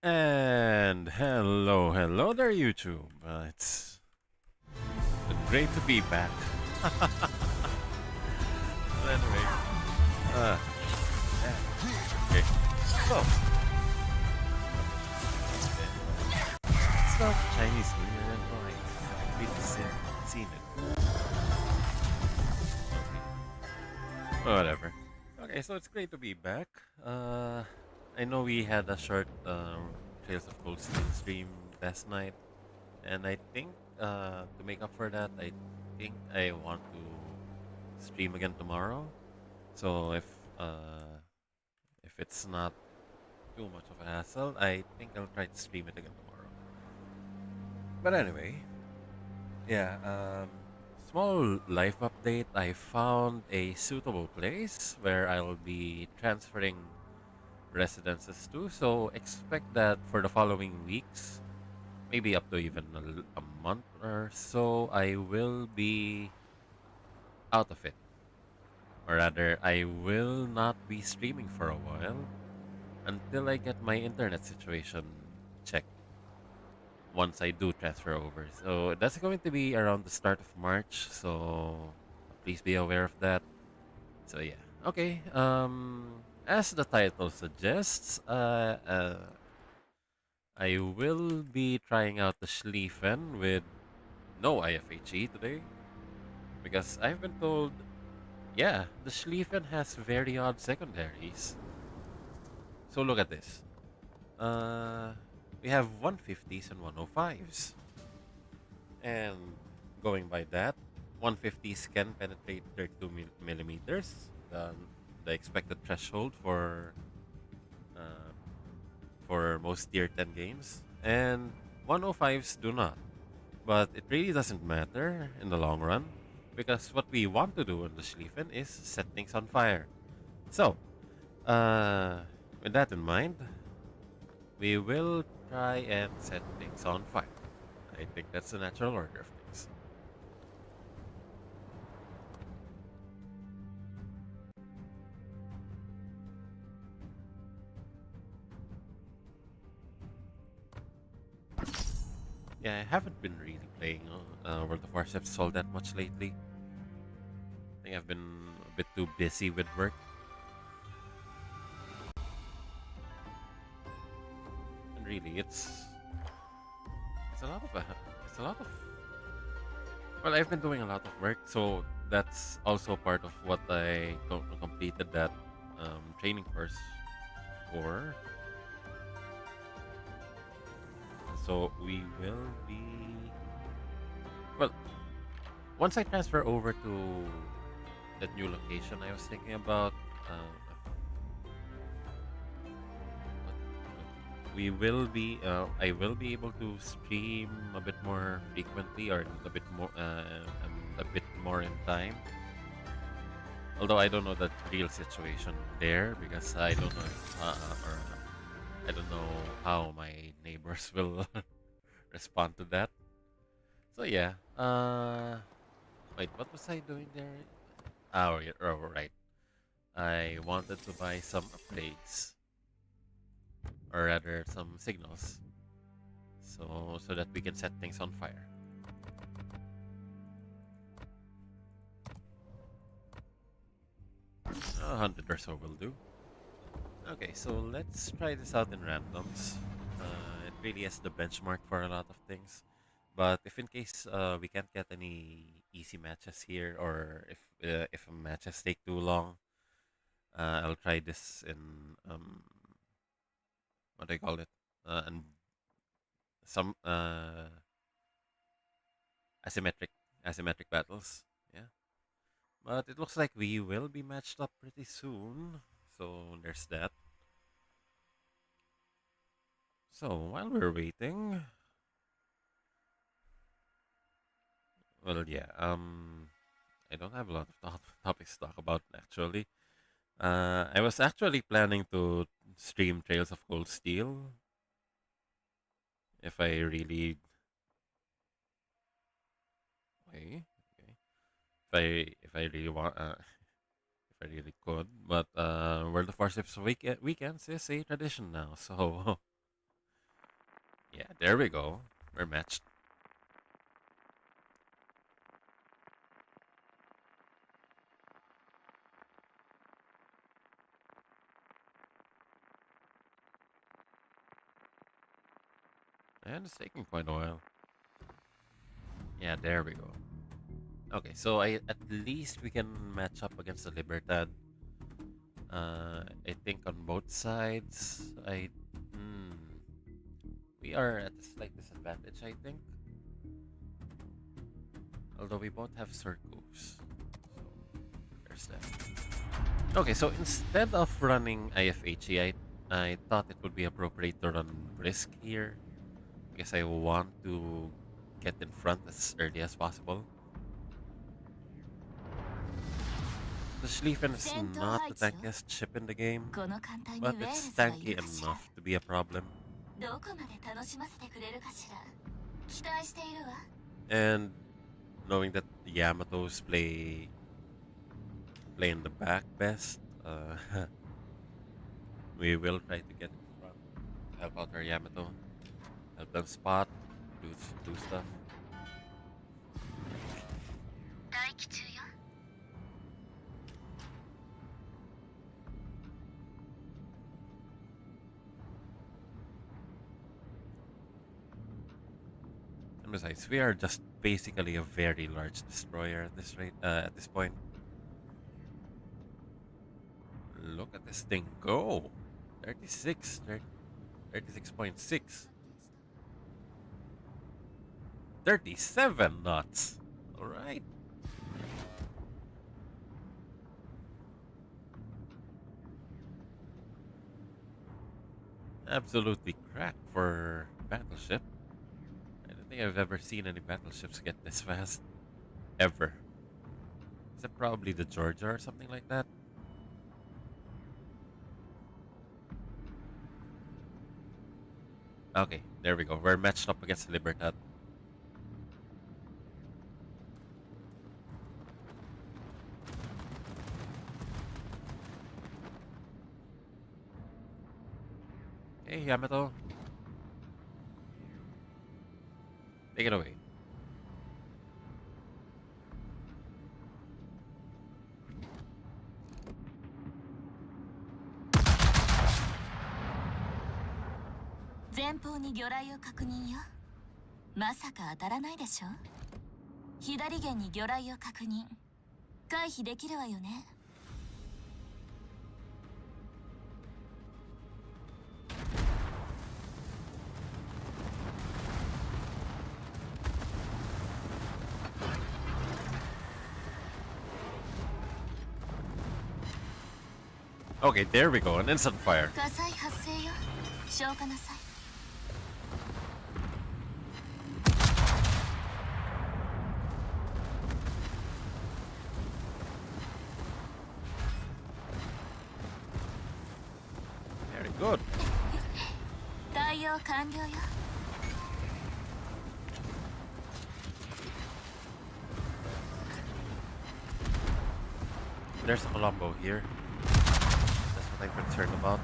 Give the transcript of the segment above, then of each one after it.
And hello there, YouTube. It's great to be back. But anyway, uh, yeah, okay. So, it's not Chinese New Year and right. I've really seen it. Okay, whatever. Okay, so it's great to be back. I know we had a short Trails of Cold Steel stream last night, and I think to make up for that, I think I want to stream again tomorrow. So if it's not too much of a hassle, I think I'll try to stream it again tomorrow. But anyway, yeah. Small life update. I found a suitable place where I'll be transferring residences to. So expect that for the following weeks, maybe up to even a month or so, I will be out of it. Or rather, I will not be streaming for a while until I get my internet situation checked once I do transfer over. So that's going to be around the start of March. So please be aware of that. So yeah. Okay. As the title suggests, I will be trying out the Schlieffen with no IFHE today because I've been told, yeah, the Schlieffen has very odd secondaries. So look at this. Uh, we have 150s and 105s. And going by that, 150s can penetrate 32 millimeters, the expected threshold uh, for most tier 10 games. And 105s do not. But it really doesn't matter in the long run because what we want to do in the Schlieffen is set things on fire. So, uh, with that in mind, we will try and set things on fire. I think that's the natural order of things. Yeah, I haven't been really playing World of Warships all that much lately. I think I've been a bit too busy with work. And really, it's a lot of it's a lot of well, I've been doing a lot of work, so that's also part of what I completed that training course for. So we will be well once I transfer over to that new location. I was thinking about we will be I will be able to stream a bit more frequently or a bit more in time. Although I don't know the real situation there because I don't know or I don't know how my neighbors will respond to that. So yeah. Wait, what was I doing there? Oh, yeah, oh, right. I wanted to buy some upgrades, or rather, some signals, so that we can set things on fire. 100 or so will do. Okay, so let's try this out in randoms. It really is the benchmark for a lot of things. But if in case we can't get any easy matches here, or if matches take too long, I'll try this in what do I call it? And some asymmetric asymmetric battles. Yeah, but it looks like we will be matched up pretty soon. So there's that. So while we're waiting, well, yeah, I don't have a lot of topics to talk about actually. I was actually planning to stream Trails of Cold Steel if I really, okay, okay. If I really want, if I really could. But World of Warships weekends is a tradition now, so Yeah, there we go. We're matched. And it's taking quite a while. Yeah, there we go. Okay, so at least we can match up against the Libertad. I think on both sides, we are at a slight disadvantage, I think. Although we both have circles. So, there's that. Okay, so instead of running IFHE, I thought it would be appropriate to run Brisk here. Because I want to get in front as early as possible. The Schlieffen is not the tankiest ship in the game, but it's tanky enough to be a problem. And knowing that the Yamatos play in the back best, we will try to get in front, help out our Yamato, help them spot, do stuff. And besides, we are just basically a very large destroyer at this rate. At this point, look at this thing go! 36.6. 37 knots. All right. Absolutely cracked for battleship. I don't think I've ever seen any battleships get this fast. Ever. Except probably the Georgia or something like that. Okay, there we go. We're matched up against Libertad. Hey, Yamato. Take it away. Okay, there we go. An instant fire. Very good. There's a Colombo here. That's what I'm concerned about.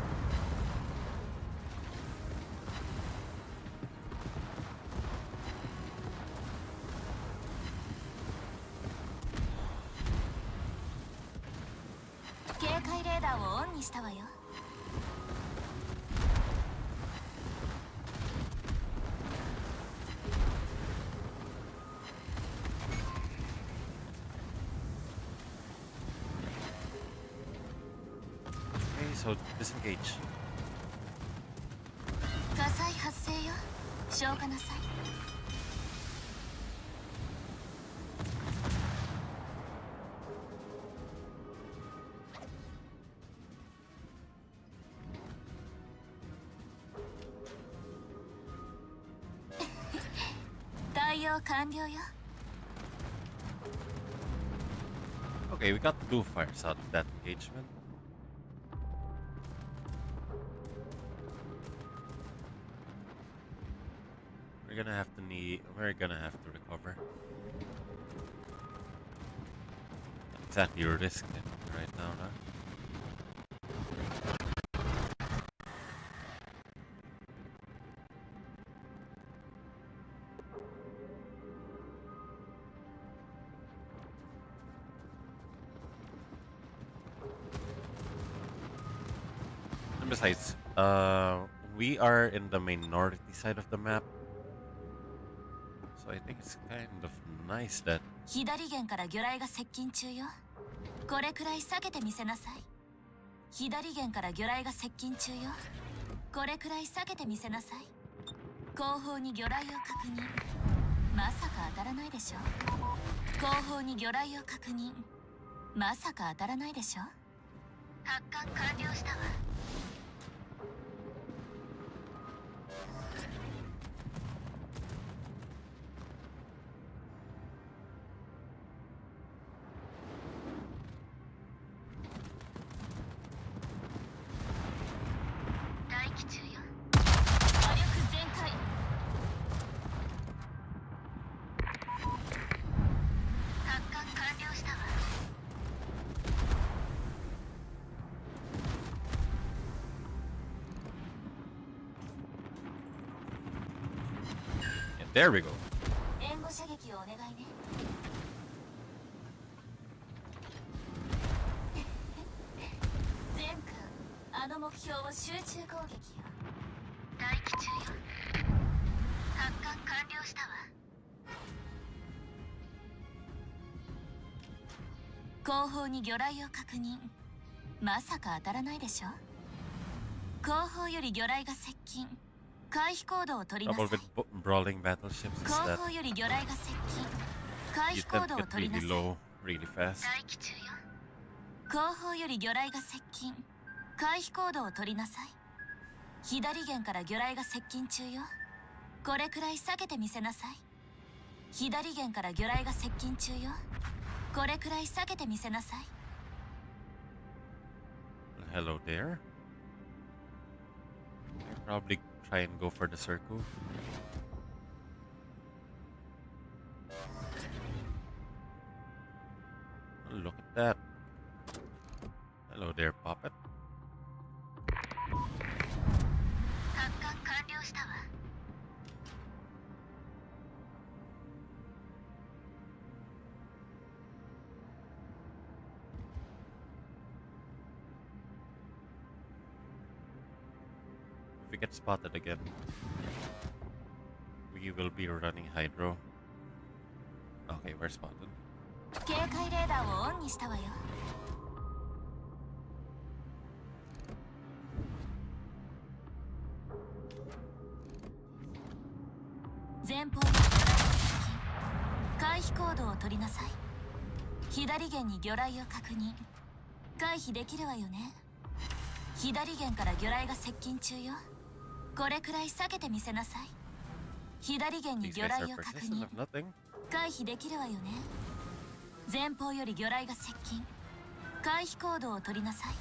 Okay, so disengage. Okay, we got 2 fires out of that engagement. We're gonna have to recover. Not exactly risk it right now, huh? besides, we are in the minority side of the map, so I think it's kind of nice that 左舷から魚雷が接近中よ。これくらい避けてみせなさい。左舷から魚雷が接近中よ。これくらい避けてみせなさい。後方に魚雷を確認。まさか当たらないでしょ。後方に魚雷を確認。まさか当たらないでしょ。発艦完了したわ。待機中よ。火力全開。発艦完了したわ。yeah, there we go. 援護射撃をお願いね。全君、あの目標を集中攻撃よ。待機中よ。発艦完了したわ。後方に魚雷を確認。まさか当たらないでしょ。後方より魚雷が接近。回避行動を取りなさ Trouble い。 with brawling battleships is 後 that 方より魚雷が接近。回 you 避行 tend 動 to を get 取りな really さい。 low really fast. 待機中よ。後方より魚雷が接近。回避行動を取りなさい。左舷から魚雷が接近中よ。これくらい避けてみせなさい。左舷から魚雷が接近中よ。これくらい避けてみせなさい。 Hello there. I'll probably try and go for the circle. Look at that. Hello there, Puppet. 発艦完了したわ。If we get spotted again, we will be running Hydro. Okay, we're spotted. 警戒レーダーをオンにしたわよ。前方に魚雷が接近。回避行動を取りなさい。左舷に魚雷を確認。回避できるわよね。左舷から魚雷が接近中よ。これくらい避けてみせなさい。左舷に These 魚 guys 雷 are を確 persistent 認。 of nothing. 回避できるわよね。前方より魚雷が接近。回避行動を取りなさい。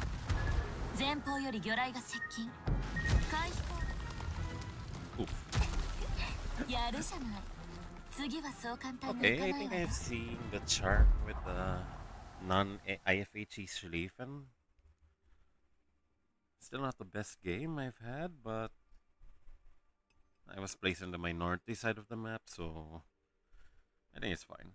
前方より魚雷が接近。回避行 Oof. 動。やるじゃない。次はそう簡単にい Okay, か I ない think わよ。 I've seen the charm with the non-IFHE Schlieffen. Still not the best game I've had, but I was placed in the minority side of the map, so I think it's fine.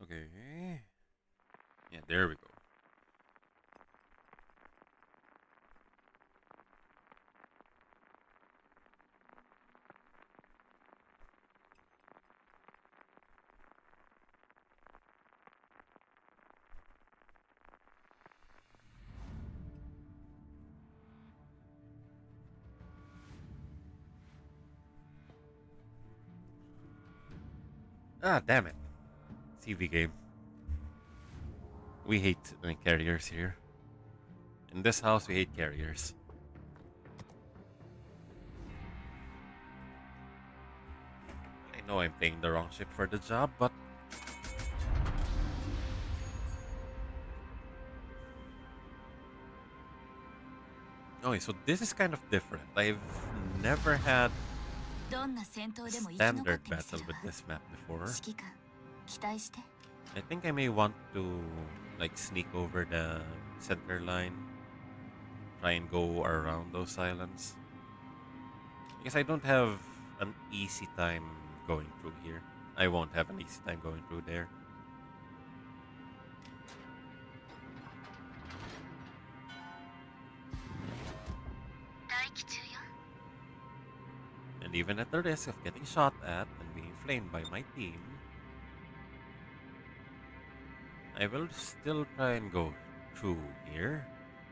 Okay. Yeah, there we go. Ah, damn it. CV game. We hate carriers here. In this house, we hate carriers. I know I'm playing the wrong ship for the job, but Okay, so this is kind of different. I've never had どんな戦闘 a でも生き残っ standard てみせ battle る with わ this map before. 指揮官期待して I think I may want to like sneak over the center line, try and go around those islands. Because I don't have an easy time going through here. I won't have an easy time going through there. And even at the risk of getting shot at and being flamed by my team, I will still try and go through here.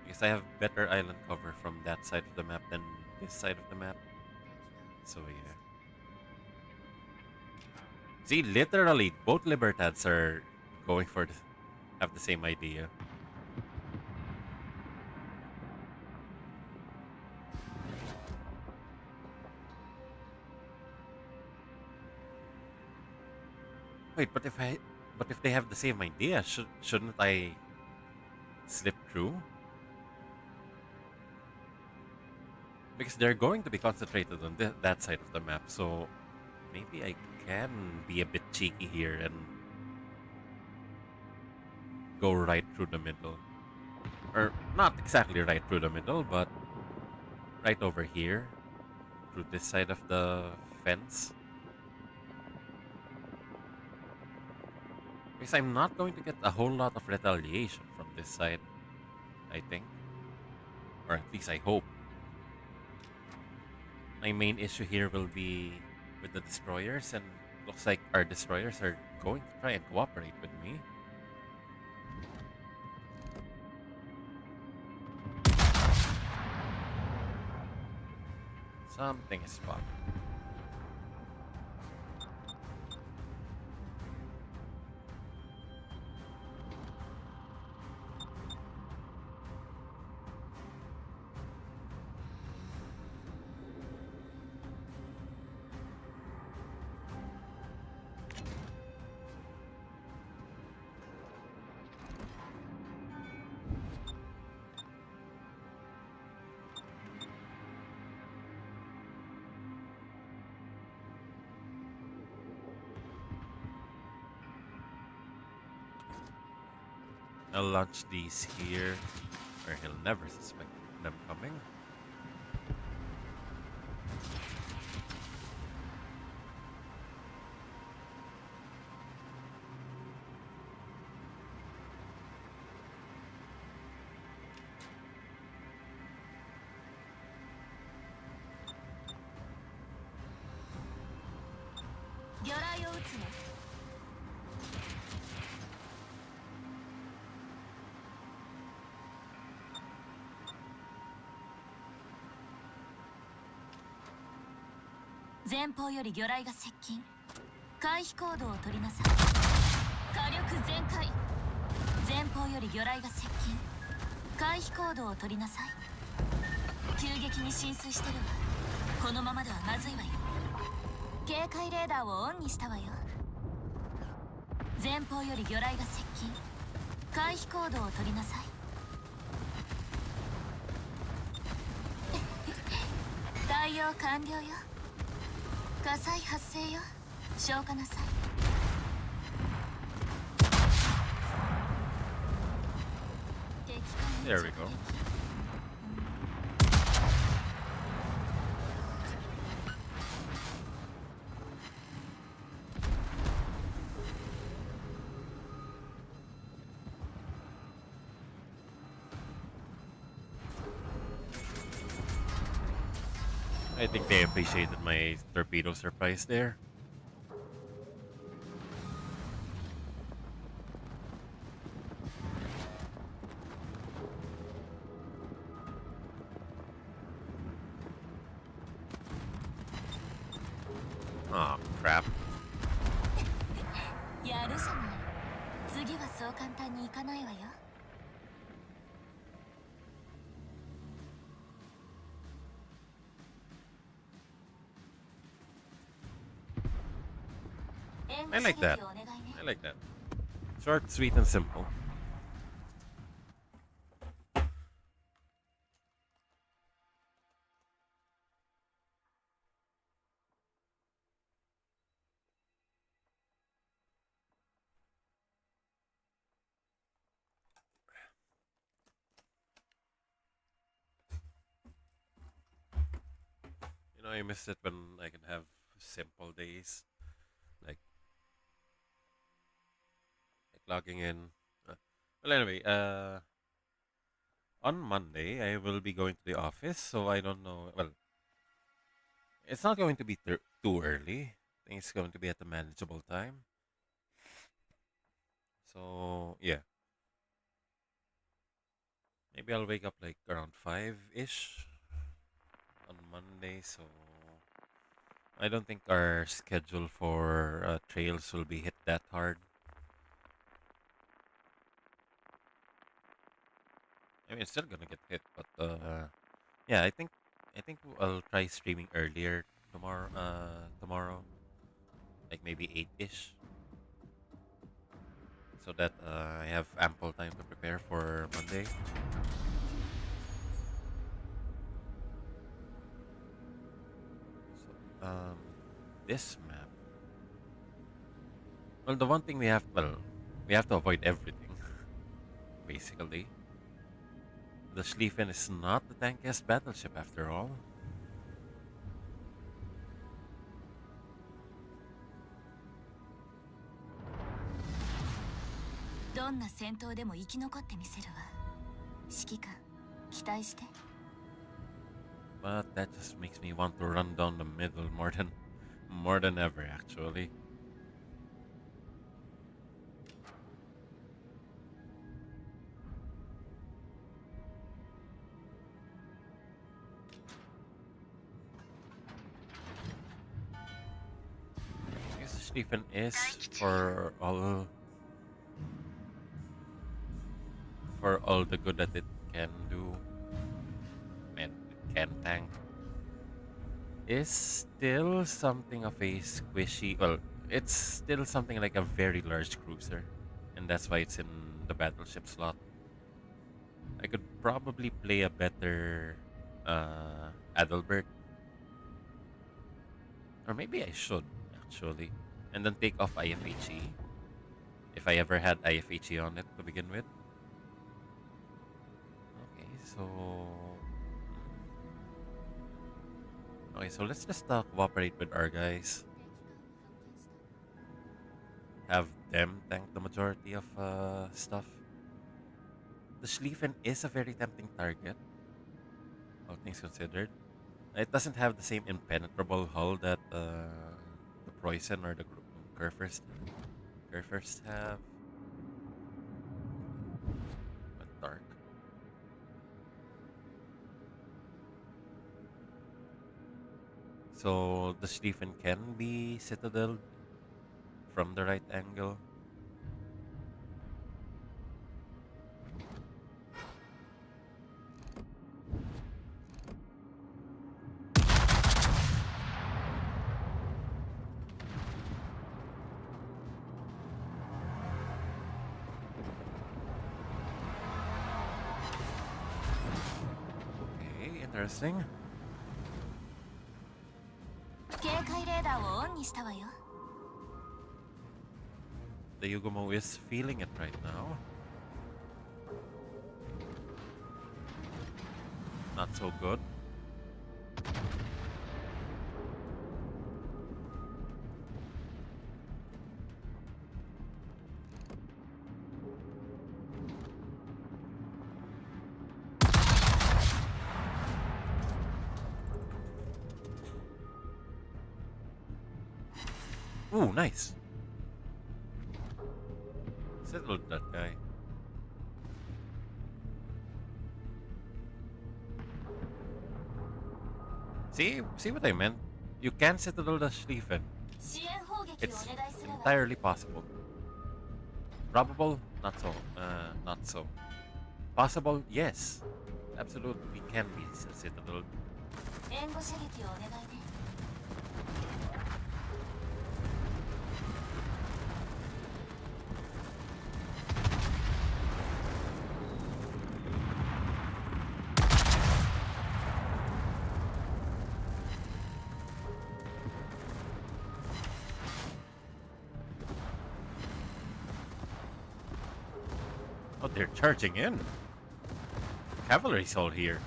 Because I have better island cover from that side of the map than this side of the map. So yeah. See, literally, both Libertads are going for the, have the same idea. Wait, but if they have the same idea, shouldn't I slip through? Because they're going to be concentrated on that side of the map, so maybe I can be a bit cheeky here and go right through the middle. Or not exactly right through the middle, but right over here, through this side of the fence. Because I'm not going to get a whole lot of retaliation from this side, I think. Or at least I hope. My main issue here will be with the destroyers, and looks like our destroyers are going to try and cooperate with me. Something is spotted. I'll launch these here, where he'll never suspect them coming. Zempou 前方より魚雷が接近回避行動を取りなさい火力全開前方より魚雷が接近回避行動を取りなさい急激に浸水してるわこのままではまずいわよ警戒レーダーをオンにしたわよ前方より魚雷が接近回避行動を取りなさい対応完了よ火災発生よ消火なさい There we go. I think they appreciated my torpedo surprise there. Oh, crap. やるじゃない次はそう簡単にいかないわよ I like that. I like that. Short, sweet, and simple. I miss it when I can have simple days, like logging in. Uh, well, anyway, on Monday I will be going to the office, so I don't know. Well, it's not going to be too early. I think it's going to be at a manageable time. So yeah, maybe I'll wake up like around 5-ish on Monday. So I don't think our schedule for trails will be hit that hard. I mean, it's still gonna get hit, but yeah, I think I'll try streaming earlier tomorrow. Tomorrow, like maybe 8-ish, so that I have ample time to prepare for Monday. So this map. Well, the one thing we have to avoid everything. Basically, the Schlieffen is not the tankiest battleship after all. どんな戦闘でも生き残ってみせるわ。指揮官、期待して。But that just makes me want to run down the middle more than ever, actually. I guess Stephen is for all the good that it can do and it can tank. Is still something of a squishy. Well, it's still something like a very large cruiser, and that's why it's in the battleship slot. I could probably play a better Adalbert, or maybe I should actually, and then take off IFHE if I ever had IFHE on it to begin with. Okay, so okay, so let's just cooperate with our guys. Have them tank the majority of stuff. The Schlieffen is a very tempting target, all things considered. It doesn't have the same impenetrable hull that the Preußen or the Kurfürst have. But dark. So the Schlieffen can be citadeled from the right angle. Okay, interesting. 警戒レーダーをオンにしたわよ。The Yugumo is feeling it right now. Not so good. Ooh, nice. Settled that guy. See what I meant? You can citadel the Schlieffen. 支援砲撃を It's お願いするわ。 entirely possible. Probable? Not so. Not so. Possible? Yes. Absolutely can be citadeled. 援護射撃をお願いね。 Oh, they're charging in. Cavalry's all here.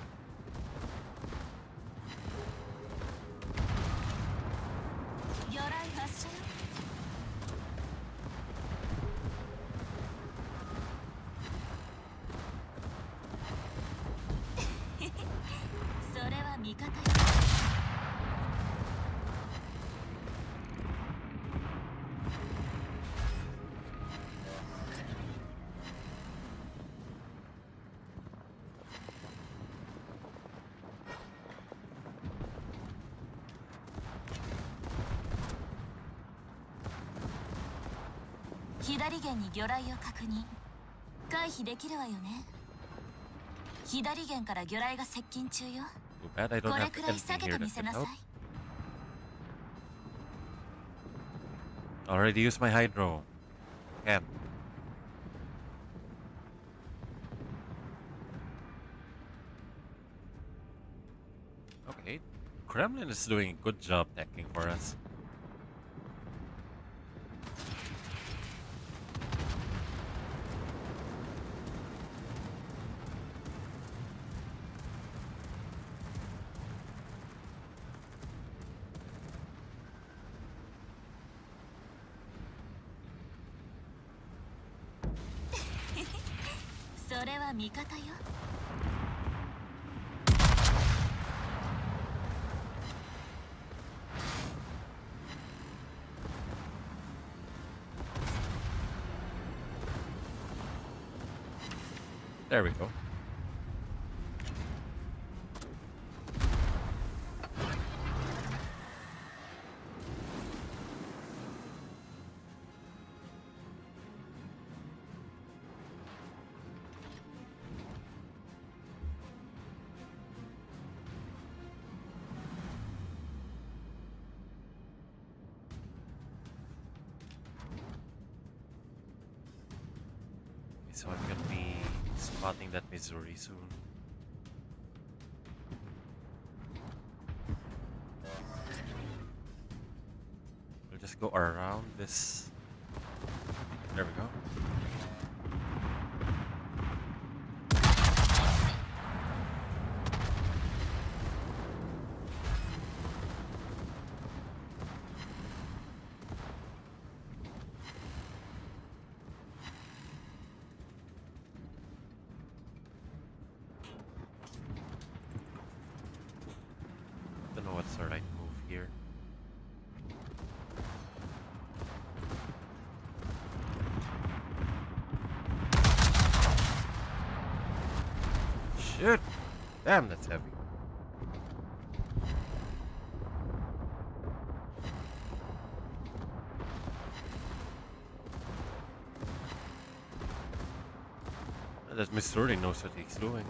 左舷に魚雷を確認。回避できるわよね。左舷から魚雷が接近中よ。 Too bad I don't これ have くらい anything 下げ here て that みせ can なさい。 help. Already used my hydro. Can't. Okay. Kremlin is doing a good job teching for us.それは味方よ。 There we go. So I'm gonna be spotting that Missouri soon. We'll just go around this. There we go. Don't know what's the right move here. Shit! Damn, that's heavy. That Missouri knows what he's doing.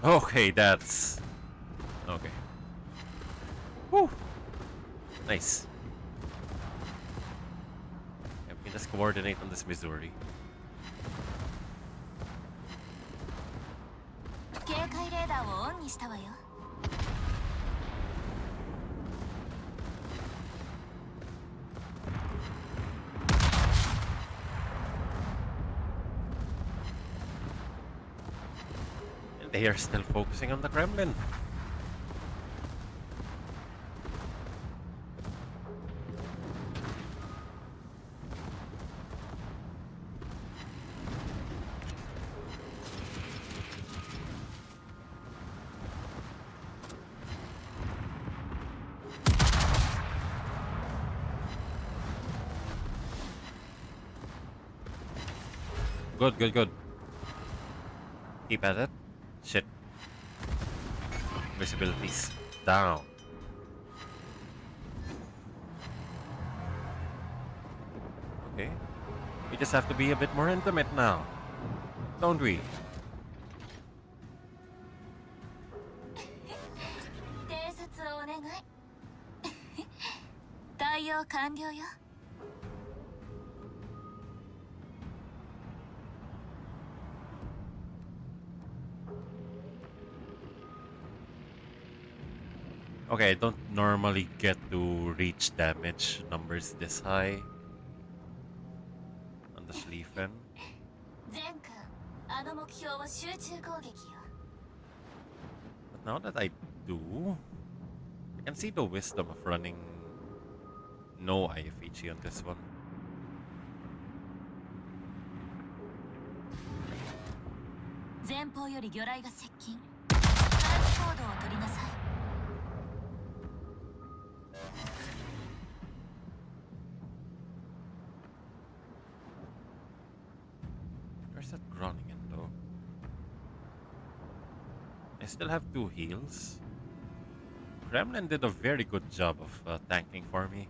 Okay, that's... Okay. Woo! Nice. Yeah, we can just coordinate on this Missouri. 警戒レーダーをオンにしたわよ。 And they are still focusing on the Kremlin. Good, good, good. Keep at it. Shit. Visibility's down. Okay. We just have to be a bit more intimate now. Don't we? 偵察をお願い。対応完了よ。Okay, I don't normally get to reach damage numbers this high on the Schlieffen. ゼン君、あの目標は集中攻撃よ。But now that I do, I can see the wisdom of running no IFHE on this one. 前方より魚雷が接近。回避行動を取りなさい。Where's that Groningen though? I still have 2 heals. Kremlin did a very good job of tanking for me.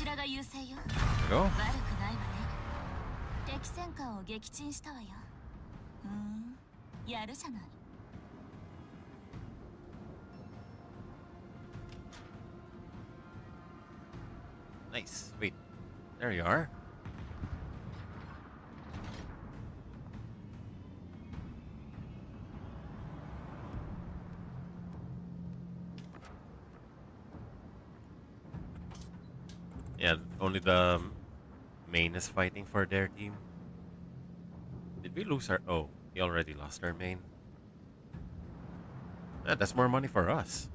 There we go. 悪くないわね。敵戦艦を撃沈したわよ。やるじゃない。Nice. Wait, there you are. Yeah, only the main is fighting for their team. Did we lose our... Oh, we already lost our main. Yeah, that's more money for us.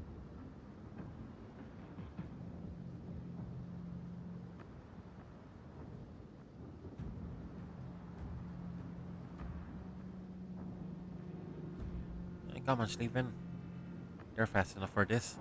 Hey, come on, Schlieffen. You're fast enough for this.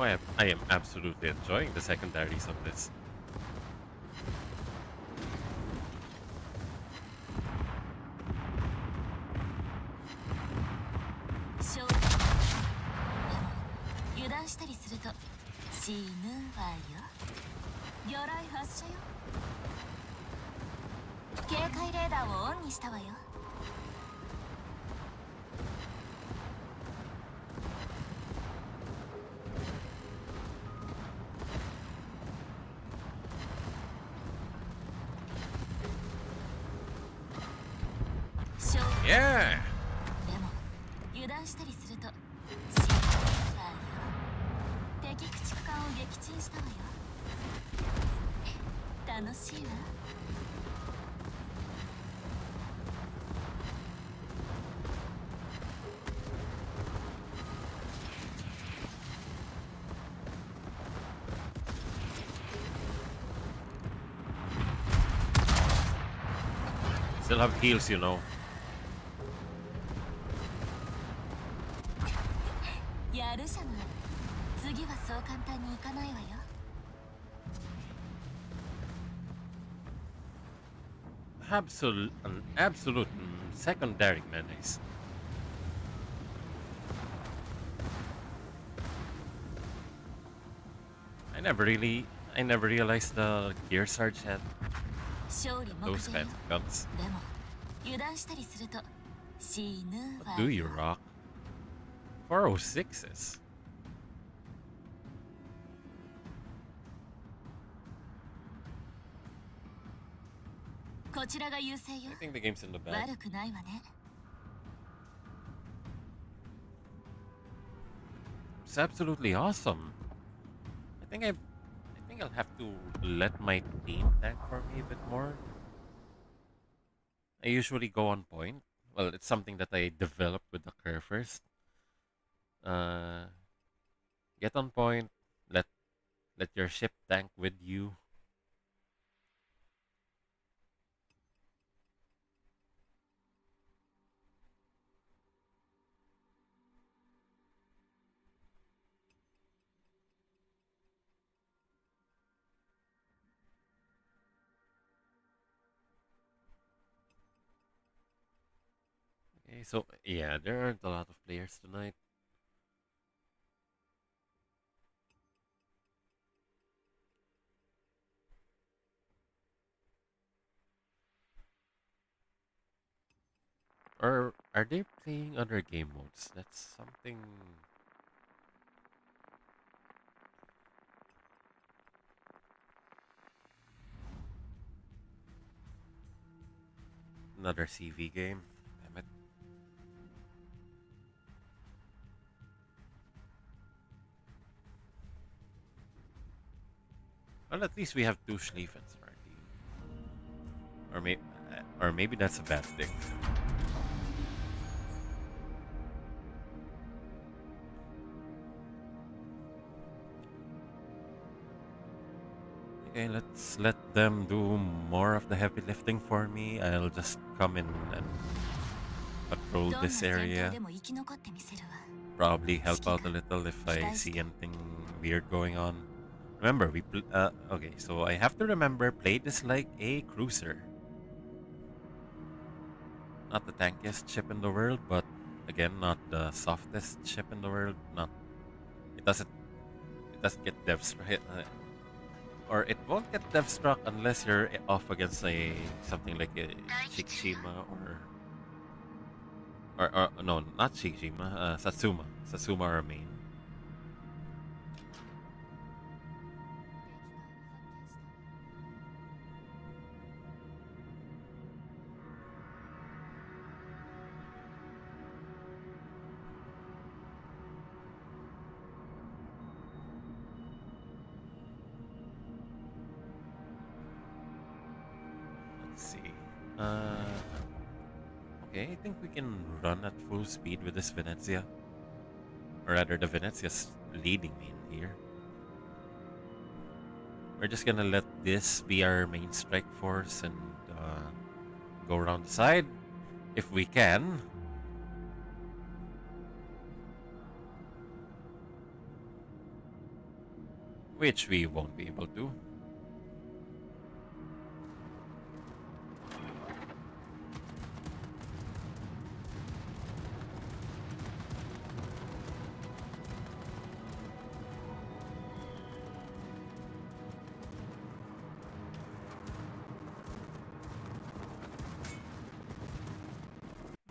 Oh, I am absolutely enjoying the secondaries of this. Yeah! でも油断したりすると死ぬわよ。敵駆逐艦を撃沈したわよ。楽しいわ。Still have heals, you know. やるじゃない。次はそう簡単にいかないわよ。An absolute secondary menace. I never realized the Gear Sarge had those kinds of guns. でも油断したりすると死ぬわ Do よ。 you rock? 406s. こちらが優勢よ。 I think the game's in the bag. 悪くないわね。 It's absolutely awesome. I think I'll have to let my team tank for me a bit more. I usually go on point. Well, it's something that I developed with the curve first. Get on point, let Let your ship tank with you. Okay, so yeah, there aren't a lot of players tonight. Or are they playing other game modes? That's something. Another CV game. Damn it. Well, at least we have two Schlieffens in our team. Or maybe that's a bad thing. Okay, let's let them do more of the heavy lifting for me. I'll just come in and patrol this area. Probably help out a little if I see anything weird going on. Remember, okay, so I have to remember, play this like a cruiser. Not the tankiest ship in the world, but again, not the softest ship in the world. Not it doesn't get dev struck, or it won't get dev struck unless you're off against a something like a Shikishima or no, not Shikishima, Satsuma or main. Let's see. Okay, I think we can run at full speed with this Venezia. Or rather, the Venezia's leading me in here. We're just gonna let this be our main strike force and go around the side if we can. Which we won't be able to.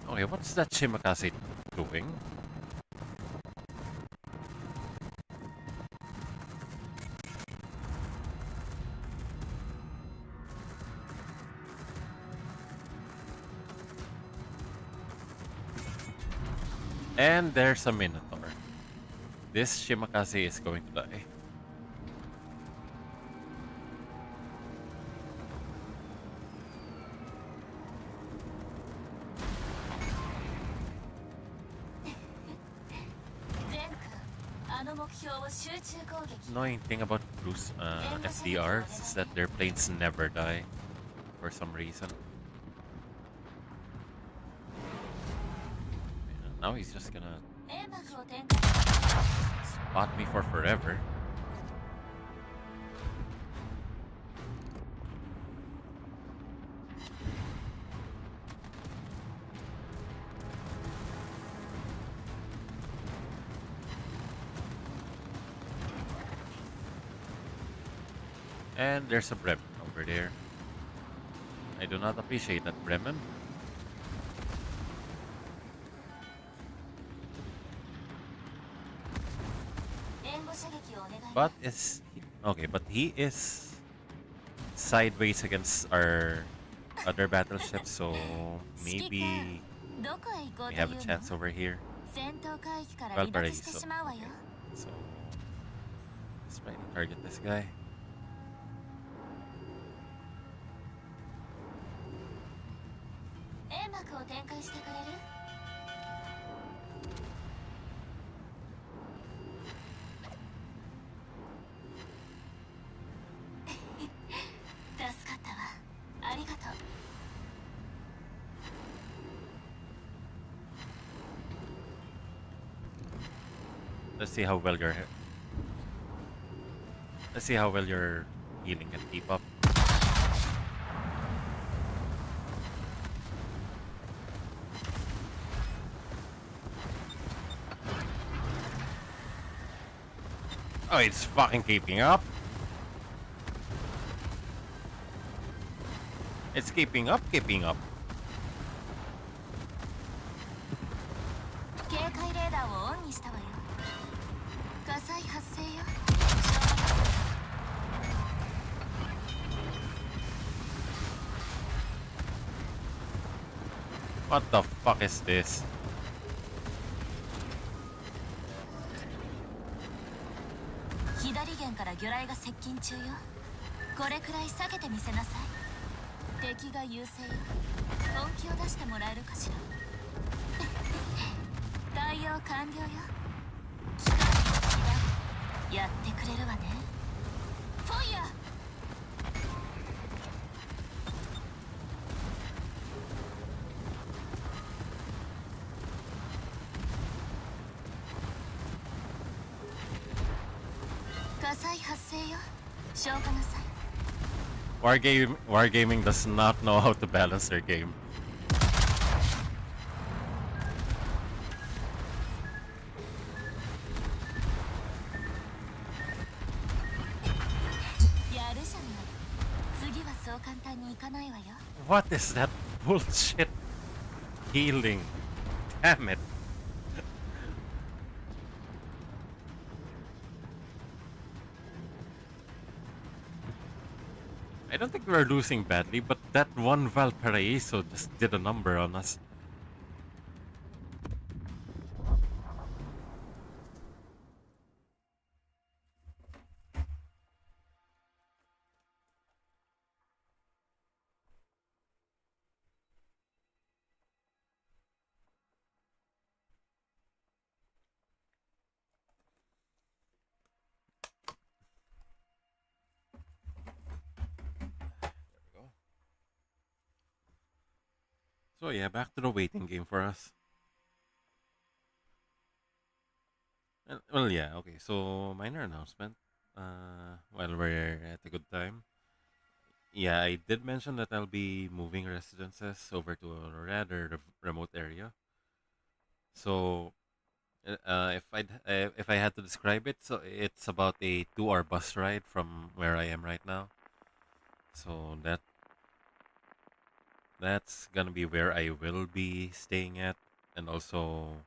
Okay, what's that Shimakase doing? And there's a Minotaur. This Shimakase is going to die. Annoying thing about cruise FDRs is that their planes never die for some reason. Now he's just gonna spot me for forever. And there's a Bremen over there. I do not appreciate that Bremen. But okay, but he is sideways against our other battleships, so maybe we have a chance over here. Valparaiso. Okay. So let's try to target this guy. Let's see how well your let's see how well your healing can keep up. Oh, it's fucking keeping up. It's keeping up, keeping up. 警戒レーダーをオンにしたわよ。火災発生よ。 What the fuck is this? 左舷から魚雷が接近中よ。これくらい避けてみせなさい。敵が優勢よ。本気を出してもらえるかしら。対応完了よ。機械のやってくれるわね。フォイヤー。 火災発生よ。消火なさい。 Wargaming does not know how to balance their game. やるじゃない。次はそう簡単にいかないわよ。 What is that bullshit healing? Damn it. I don't think we're losing badly, but that one Valparaiso just did a number on us. So yeah, back to the waiting game for us. Well, yeah, okay. So minor announcement. While we're at a good time, yeah, I did mention that I'll be moving residences over to a rather remote area. So, if I had to describe it, so it's about a 2-hour bus ride from where I am right now. So that's gonna be where I will be staying at, and also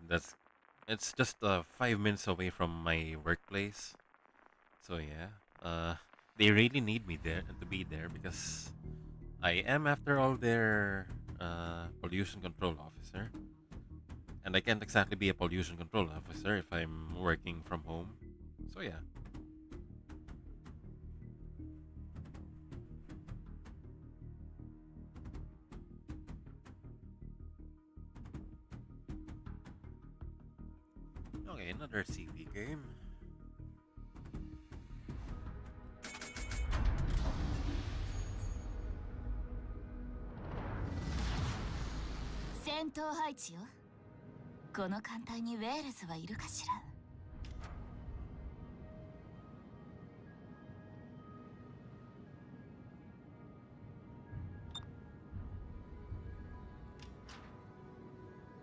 that's it's just 5 minutes away from my workplace. So yeah, they really need me there to be there because I am, after all, their pollution control officer, and I can't exactly be a pollution control officer if I'm working from home. So yeah. Okay, another CV game. 戦闘配置よ。この艦隊にウェールズはいるかしら。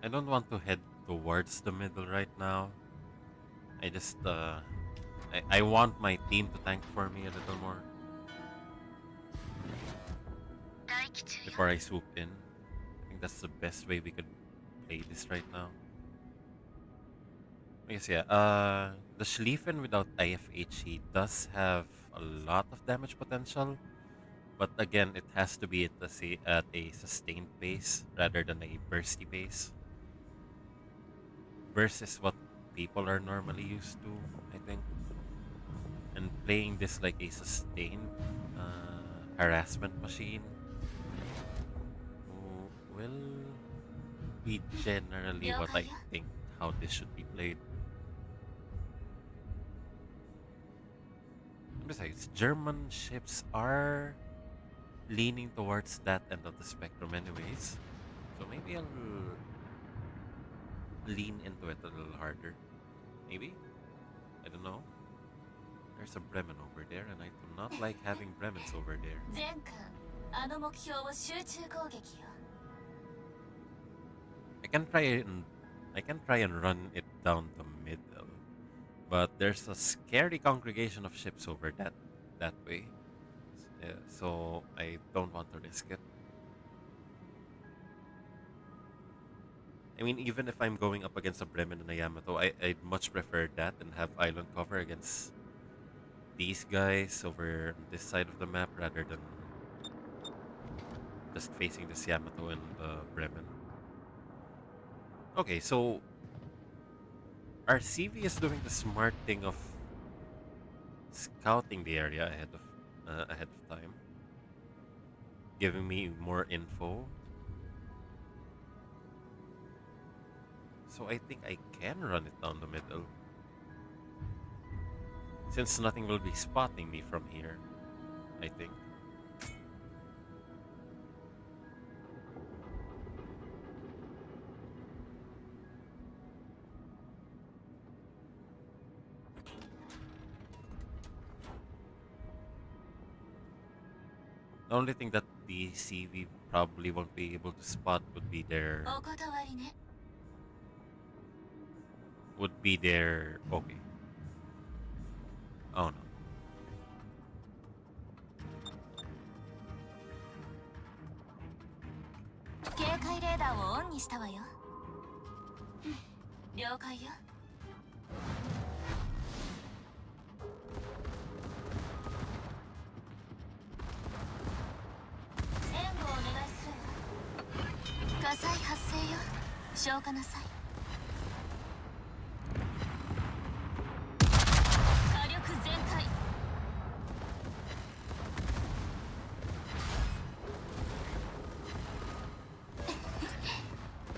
I don't want to head towards the middle right now. I just I want my team to tank for me a little more before I swoop in. I think that's the best way we could play this right now. I guess yeah. The Schlieffen without IFHE does have a lot of damage potential, but again, it has to be at a sustained pace rather than a bursty pace. Burst is what people are normally used to, I think. And playing this like a sustained harassment machine will be generally what I think how this should be played. Besides, German ships are leaning towards that end of the spectrum anyways. So maybe lean into it a little harder. Maybe? I don't know. There's a Bremen over there, and I do not like having Bremens over there. 全艦あの目標を集中攻撃よ I can try and run it down the middle, but there's a scary congregation of ships over that way. So I don't want to risk it. I mean, even if I'm going up against a Bremen and a Yamato, I'd much prefer that and have island cover against these guys over on this side of the map rather than just facing this Yamato and Bremen. Okay, so our CV is doing the smart thing of scouting the area ahead of time, giving me more info. So I think I can run it down the middle, since nothing will be spotting me from here, I think. The only thing that the CV probably won't be able to spot would be their お断りね okay. Oh no. 警戒レーダーをオンにしたわよ了解よ援護をお願いするわ火災発生よ消火なさい火力全開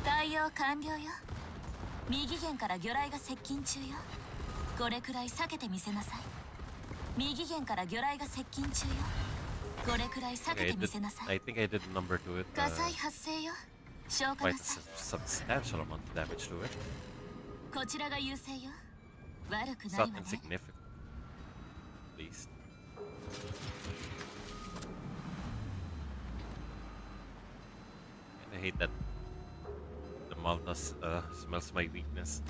対応完了よ右舷から魚雷が接近中よこれくらい避けてみせなさい右舷から魚雷が接近中よこれくらい避けてみせなさい I think I did number 2 it 火災発生よ消火 quite なさい substantial amount of damage to it. こちらが優勢よ悪く It's ない not わね insignificant, at least. I hate that the Malta smells my weakness.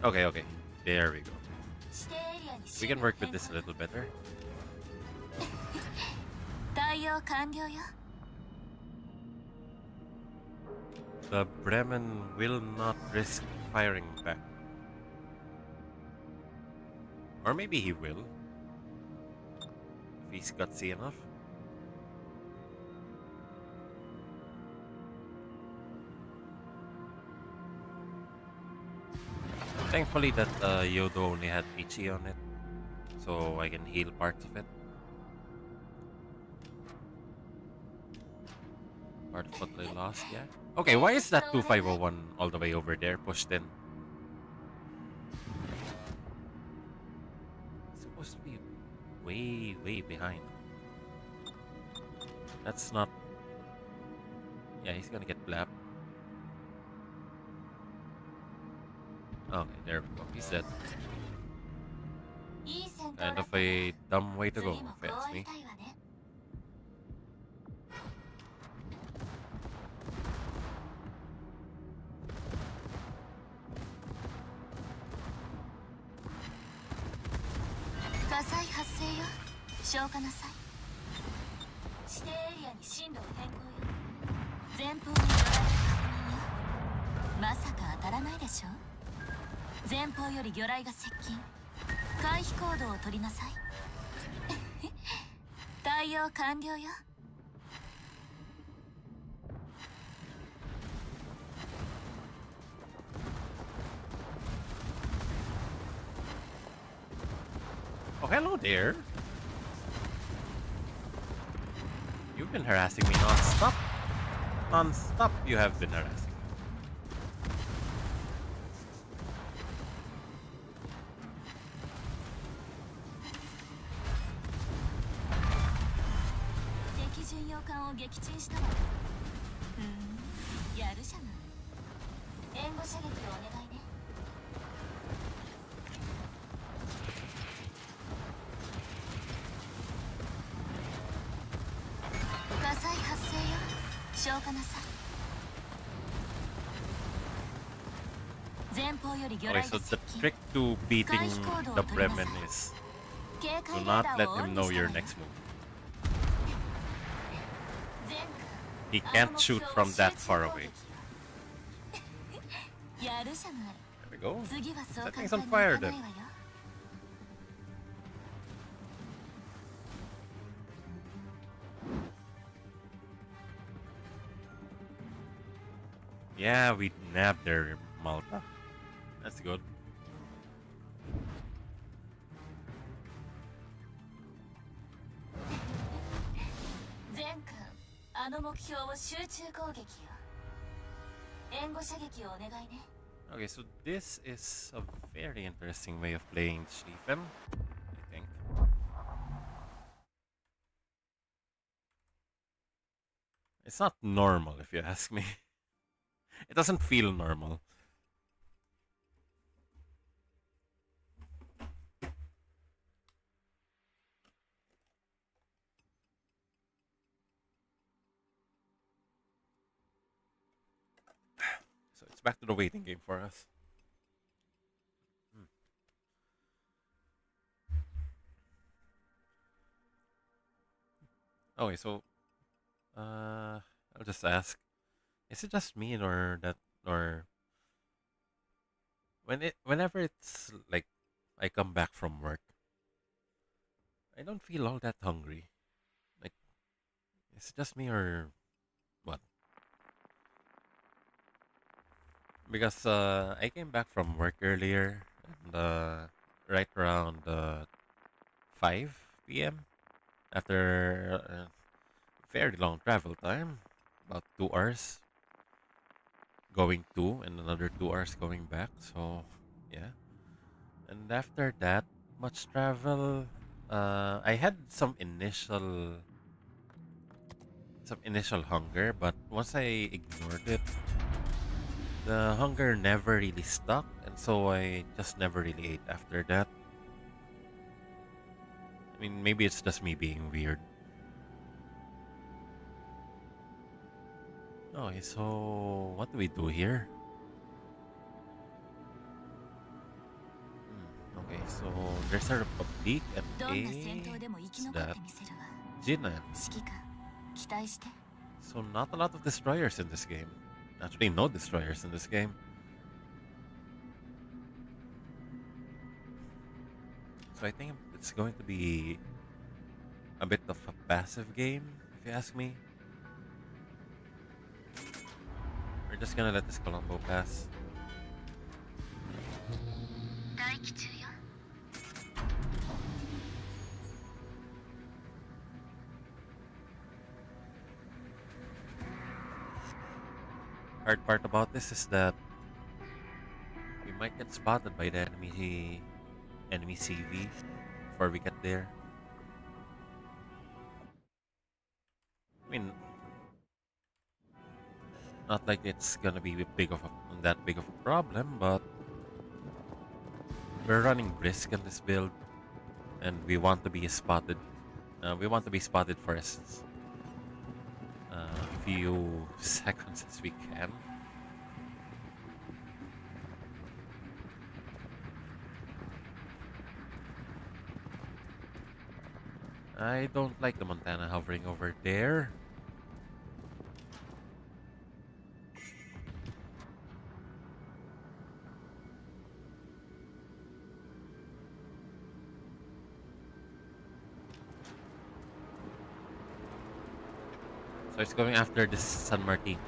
Okay, there we go. We can work with this a little better. 対応完了よ The Bremen will not risk firing back. Or maybe he will. If he's gutsy enough. Thankfully that Yodo only had Ichi on it, so I can heal parts of it. Part of what I lost, yeah. Okay, why is that 2501 all the way over there pushed in? It's supposed to be way behind. That's not... Yeah, he's gonna get blapped. Okay, there we go. He's dead. Kind of a dumb way to go, if you ask me. Masaka 前方より魚雷が接近回避行動を取りなさい対応完了よ hello there. You've been harassing me non-stop. Non-stop you have been harassing me. 敵巡洋艦を撃沈したわ。やるじゃない。援護射撃をお願いね。火災発生よ。消火なさい。前方より魚 Okay, 雷 so が the 接近。 trick to beating the Bremen is 警 do 戒レー not ダ let ーをオ him ンに know した your わよ。 next move. 全 He 空 can't shoot from that far away. やるじゃない。 There we go. 次はそう That 簡 thing's 単 on にい fire かない then. わよ。Yeah, we nabbed their Malta. That's good. 全空あの目標を集中攻撃よ。援護射撃をお願いね。 Okay, so this is a very interesting way of playing Schlieffen, I think. It's not normal, if you ask me. It doesn't feel normal. So it's back to the waiting game for us. Okay, so I'll just ask: is it just me, or that, or whenever it's like I come back from work, I don't feel all that hungry. Like, is it just me or what? Because I came back from work earlier, and right around 5 p.m. after a very long travel time, about 2 hours going to, and another 2 hours going back. So yeah, and after that much travel, I had some initial hunger, but once I ignored it, the hunger never really stuck, and so I just never really ate after that. I mean, maybe it's just me being weird. Okay, so what do we do here? Okay, so there's a Republic at ど A. んな戦闘でも生き What's 残っ that? てみせるわ。 Jinan. 指揮官、期待して。 So not a lot of destroyers in this game. Actually, no destroyers in this game. So I think it's going to be a bit of a passive game, if you ask me. We're just gonna let this Colombo pass. 待機中よ。 Hard part about this is that we might get spotted by the enemy CV before we get there. I mean, not like it's gonna be that big of a problem, but we're running brisk in this build, and we want to be spotted. We want to be spotted for as few seconds as we can. I don't like the Montana hovering over there. So it's going after this San Martin.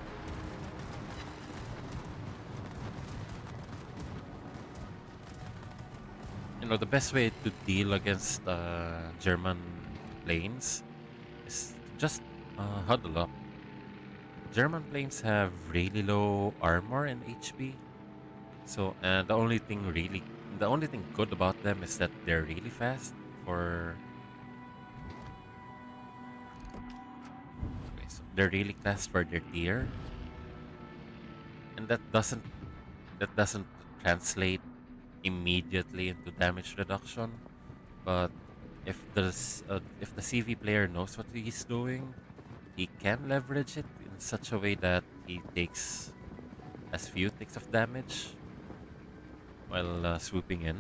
the best way to deal against German planes is just huddle up. German planes have really low armor and HP, so the only thing good about them is that they're really fast. For okay, so they're really fast for their tier, and that doesn't translate immediately into damage reduction. But if the CV player knows what he's doing, he can leverage it in such a way that he takes as few ticks of damage while swooping in.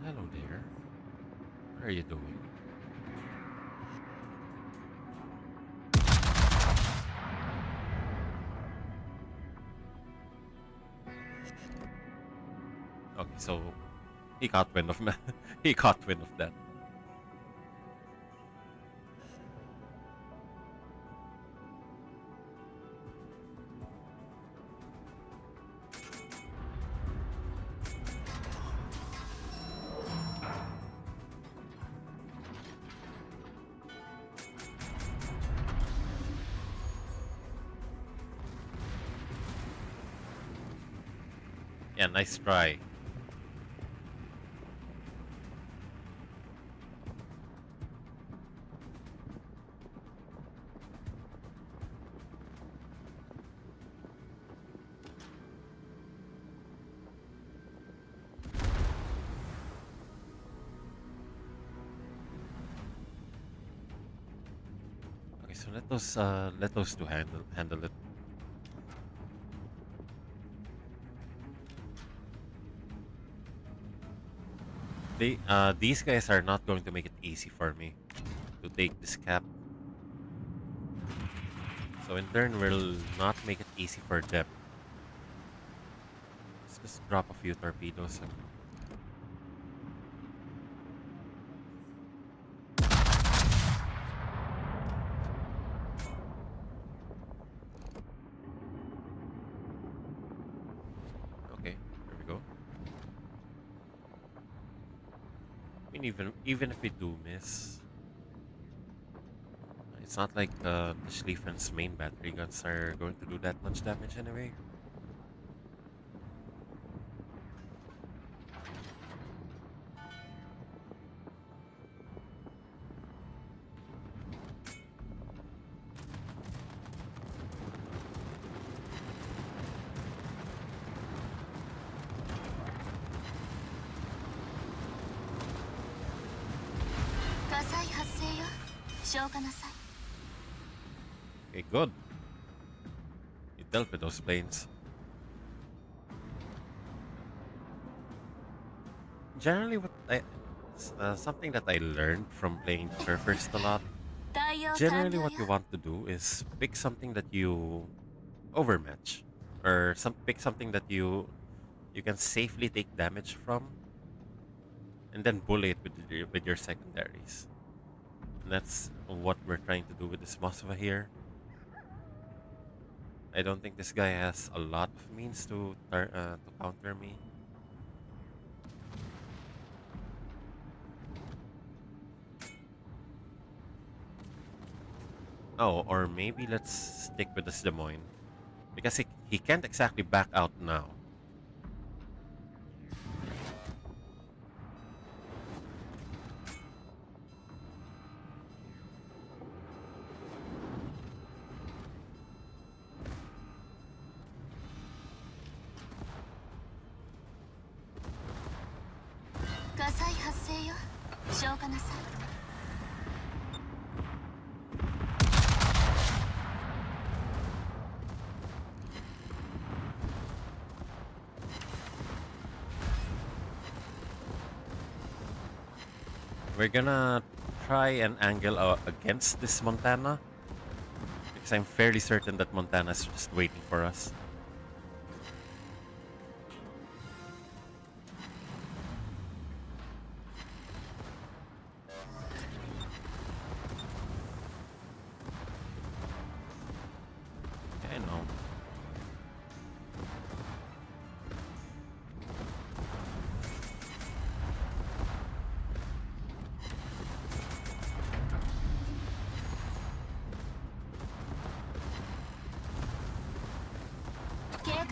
Hello there. What are you doing? Okay, so he caught wind of he caught wind of that. Yeah, nice try. Okay, so let those two handle it. These guys are not going to make it easy for me to take this cap. So in turn, will not make it easy for them. Let's just drop a few torpedoes. Okay, there we go. I mean, even if we do miss, it's not like the Schlieffen's main battery guns are going to do that much damage anyway. Okay, good. You dealt with those planes. Generally, something that I learned from playing First a lot. Generally, what you want to do is pick something that you overmatch, or pick something that you can safely take damage from, and then bully it with your secondaries. And that's what we're trying to do with this Moskva here. I don't think this guy has a lot of means to counter me. Oh, or maybe let's stick with this Des Moines. Because he can't exactly back out now. We're gonna try and angle against this Montana. Because I'm fairly certain that Montana's just waiting for us. I know.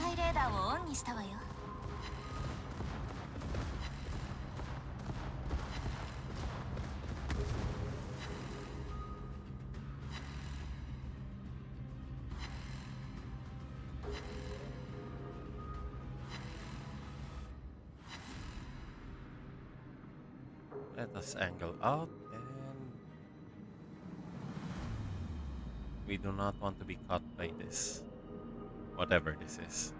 体レーダーをオンにしたわよ。Let us angle out, and we do not want to be caught by this, whatever this is.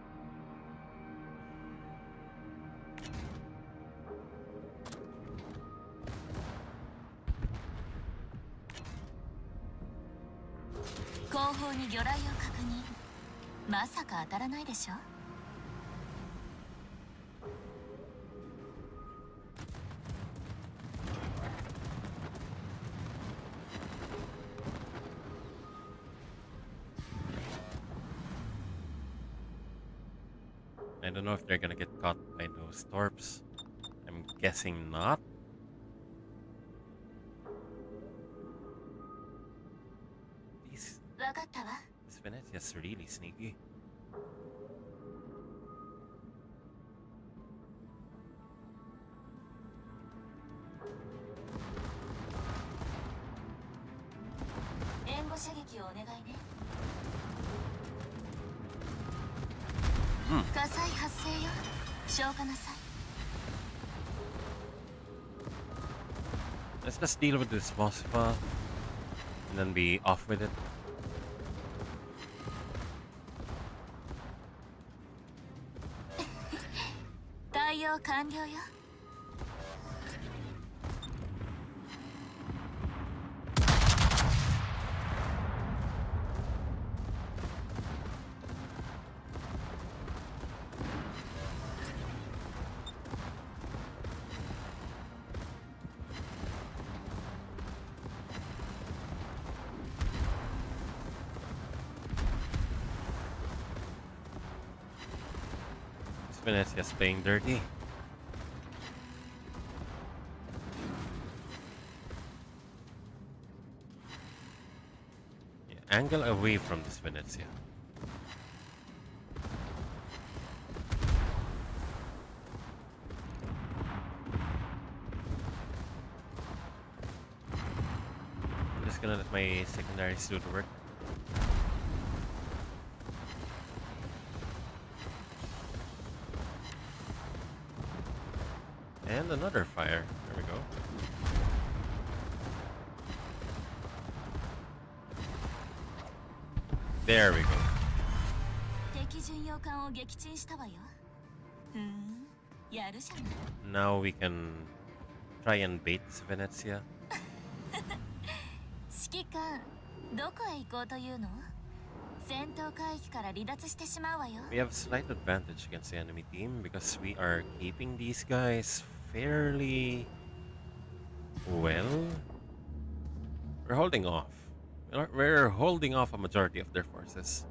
I don't know if they're gonna get caught by those torps. I'm guessing not. This Venetia's really sneaky. Let's just deal with this Mosfa and then be off with it. Venetia's playing dirty. Yeah, angle away from this Venezia. I'm just gonna let my secondaries do the work. And another fire. There we go. There we go. Now we can try and bait this Venezia. We have slight advantage against the enemy team because we are keeping these guys fairly well. We're holding off. We're holding off a majority of their forces.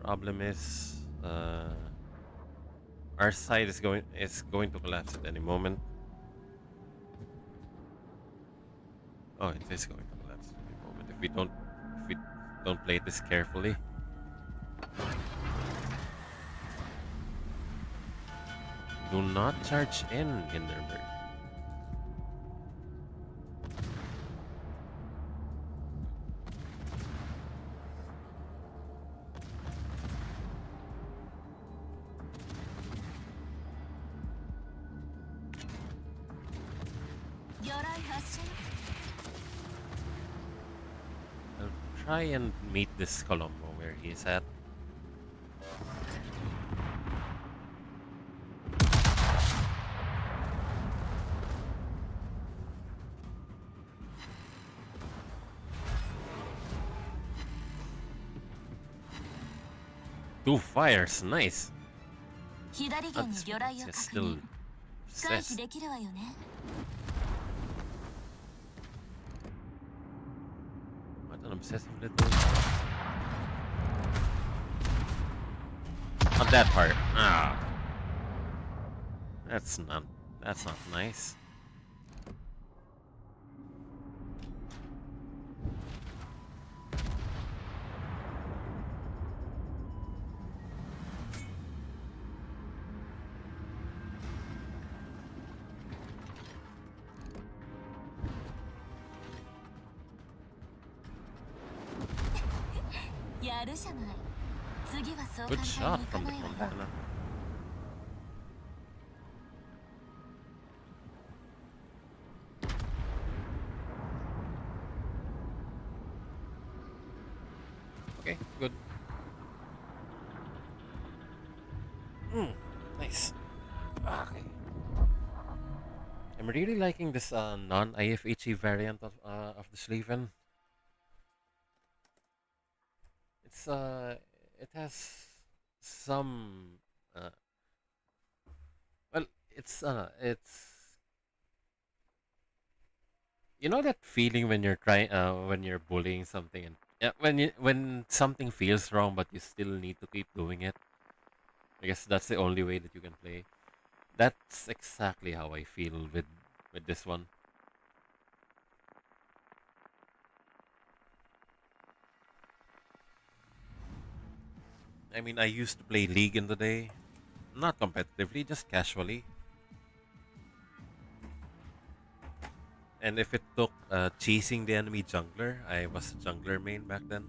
Problem is, our side is going to collapse at any moment. Oh, it is going to collapse at any moment if we don't play this carefully. Do not charge in, Hindenburg. I'll try and meet this Colombo where he's at. Two fires, nice. That's still obsessed. What an obsessive little. Not that part. Ah, that's not nice. やるじゃない。次はそう Good 簡単 shot にいか from the ないわよ。 Fontana. Okay, good. Nice. Okay. I'm really liking this non-IFHE variant of the Schlieffen. It's it has some uh well it's you know that feeling when you're trying when you're bullying something and when something feels wrong but you still need to keep doing it. I guess that's the only way that you can play. That's exactly how I feel with this one. I mean, I used to play League in the day, not competitively, just casually. And if it took cheesing the enemy jungler, I was a jungler main back then.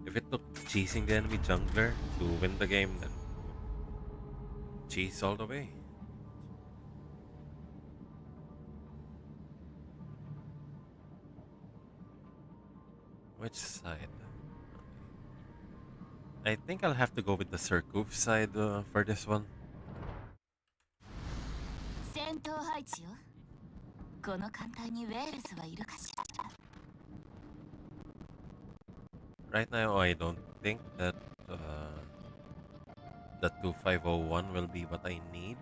If it took cheesing the enemy jungler to win the game, then cheese all the way. Which side? I think I'll have to go with the Surcouf side for this one. 戦闘配置よ。この簡単にウェールズはいるかしら。 Right now, I don't think that the 2501 will be what I need.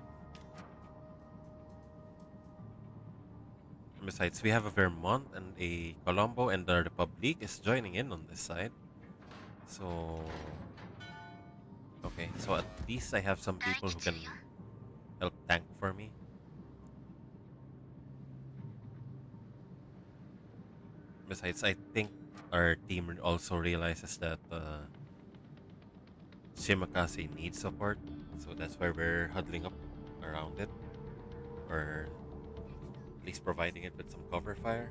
Besides, we have a Vermont and a Colombo, and the Republic is joining in on this side. So, okay, so at least I have some people who can help tank for me. Besides, I think our team also realizes that Shimakase needs support, so that's why we're huddling up around it, or at least providing it with some cover fire.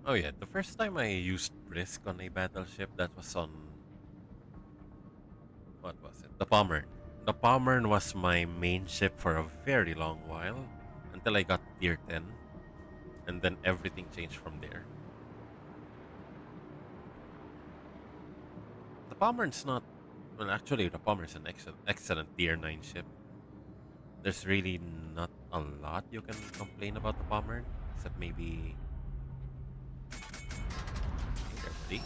Oh yeah, the first time I used Brisk on a battleship, that was on what was it? The Pommern. The Pommern was my main ship for a very long while until I got tier 10, and then everything changed from there. The Pommern's not well, actually, the Pommern's an excellent tier 9 ship. There's really not a lot you can complain about the Pommern, except maybe. Hey there, buddy.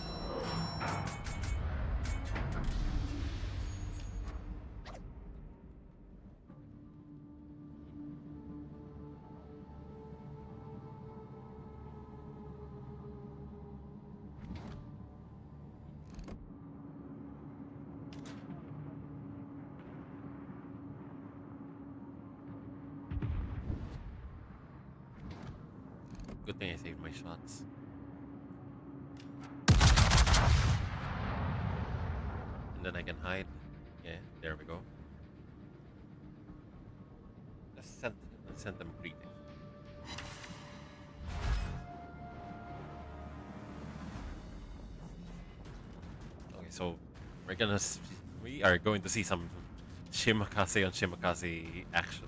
Good thing I saved my shots. And then I can hide. Yeah, there we go. Let's send them greeting. Okay, so we are going to see some Shimakase on Shimakase action.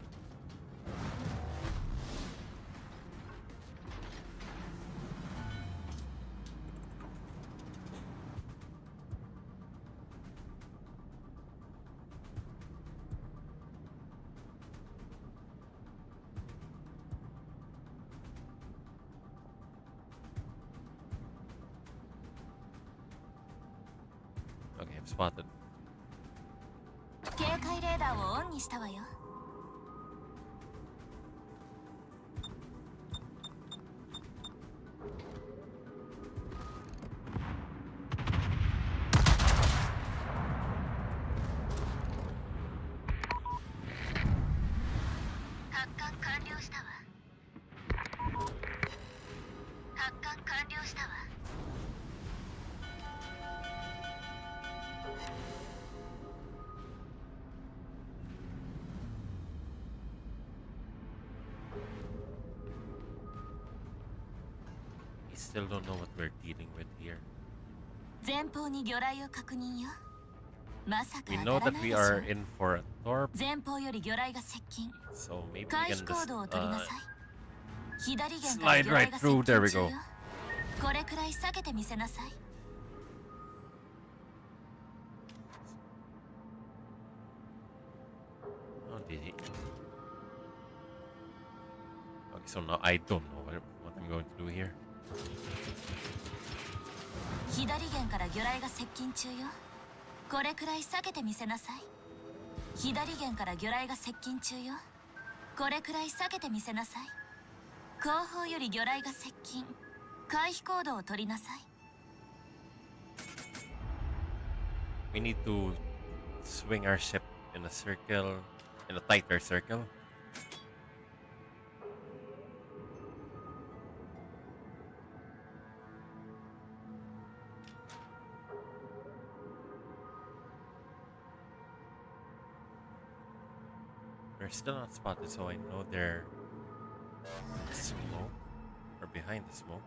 Okay, I'm spotted. 警戒レーダーをオンにしたわよ。 発艦完了したわ。発艦完了したわ。Still don't know what we're dealing with here. 前方に魚雷を確認よ。まさか We 当 know たら that ない we でしょ。 are in for a torp, 前方より魚雷が接近。 so maybe we 回 can 避行 just 動を取りなさい。左舷から slide 魚雷 right が接 through. 近 There we 中よ。 go. これくらい避けてみせなさい。 Oh, did he? Okay, so now I don't know what I'm going to do here. 左舷から魚雷が接近中よ。これくらい避けてみせなさい。左舷から魚雷が接近中よ。これくらい避けてみせなさい。後方より魚雷が接近。回避行動を取りなさい。 We need to swing our ship in a circle, in a tighter circle. They're still not spotted, so I know they're in the smoke or behind the smoke.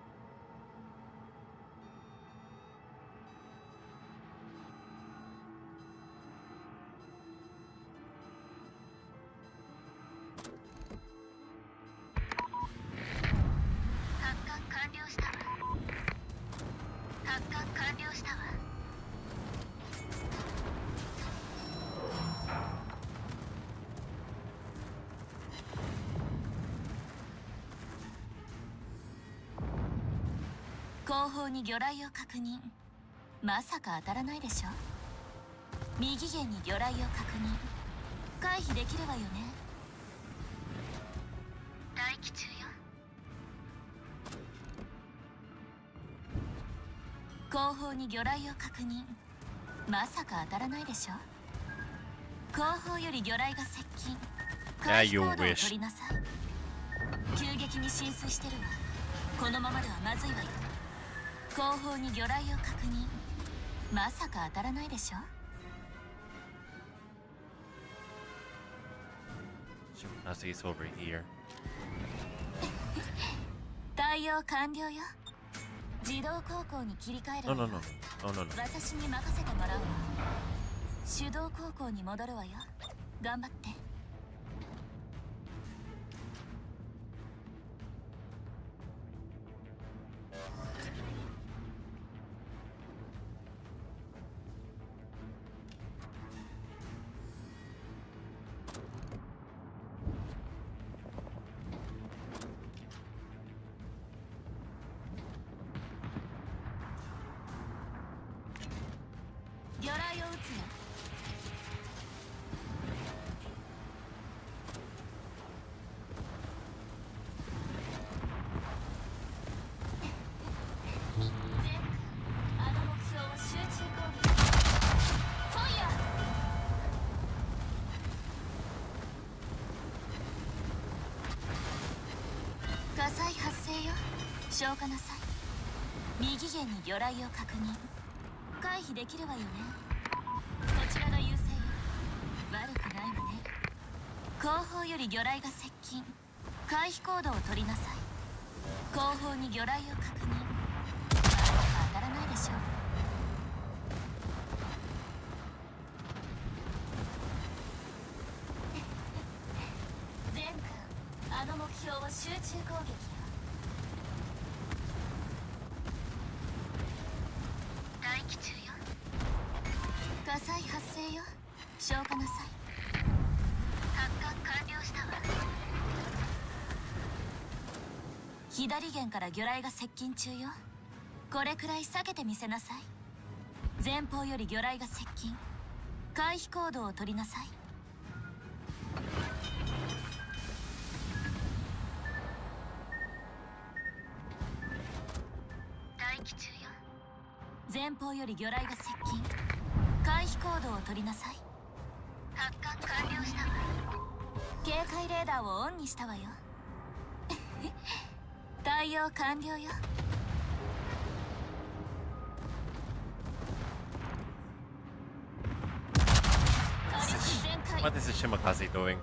後方に魚雷を確認。まさか当たらないでしょ。右舷に魚雷を確認。回避できるわよね。待機中よ。後方に魚雷を確認。まさか当たらないでしょ。後方より魚雷が接近。回避行動を取りなさい。急激に浸水してるわ。このままではまずいわよ。後方に魚雷を確認。まさか当たらないでしょ。 Shimakaze's over here. 対応完了よ。自動航行に切り替える No, わ no, よ。 no, no, no, no. 私に任せてもらうわ。手動航行に戻るわよ。頑張って。 魚雷を撃つよ。あの目標を集中攻撃。ファイヤー。火災発生よ。消火なさい。右舷に魚雷を確認。回避できるわよね。こちらが優勢よ。悪くないわね。後方より魚雷が接近。回避行動を取りなさい。後方に魚雷を確認。まさか当たらないでしょ。全軍あの目標を集中攻撃よ。 待機中よ。火災発生よ。消火なさい。発艦完了したわ。左舷から魚雷が接近中よ。これくらい避けてみせなさい。前方より魚雷が接近。回避行動を取りなさい。待機中よ。 前方より魚雷が接近。回避行動を取りなさい。発艦完了したわ。警戒レーダーをオンにしたわよ。対応完了よ。 What is this Shimakaze doing?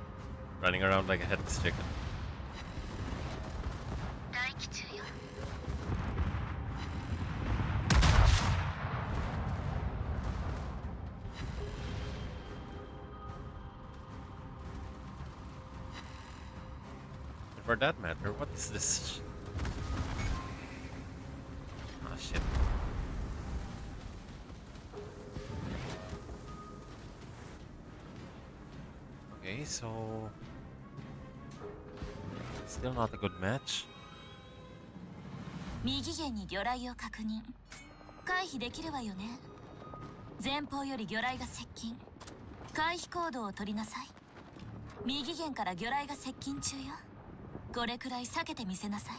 Running around like a headless chicken. 待機中よ。for that matter, what is this? Ah, shit. Okay, so still not a good match. 右舷に魚雷を確認。回避できるわよね。前方より魚雷が接近。回避行動を取りなさい。右舷から魚雷が接近中よ。これくらい避けてみせなさい。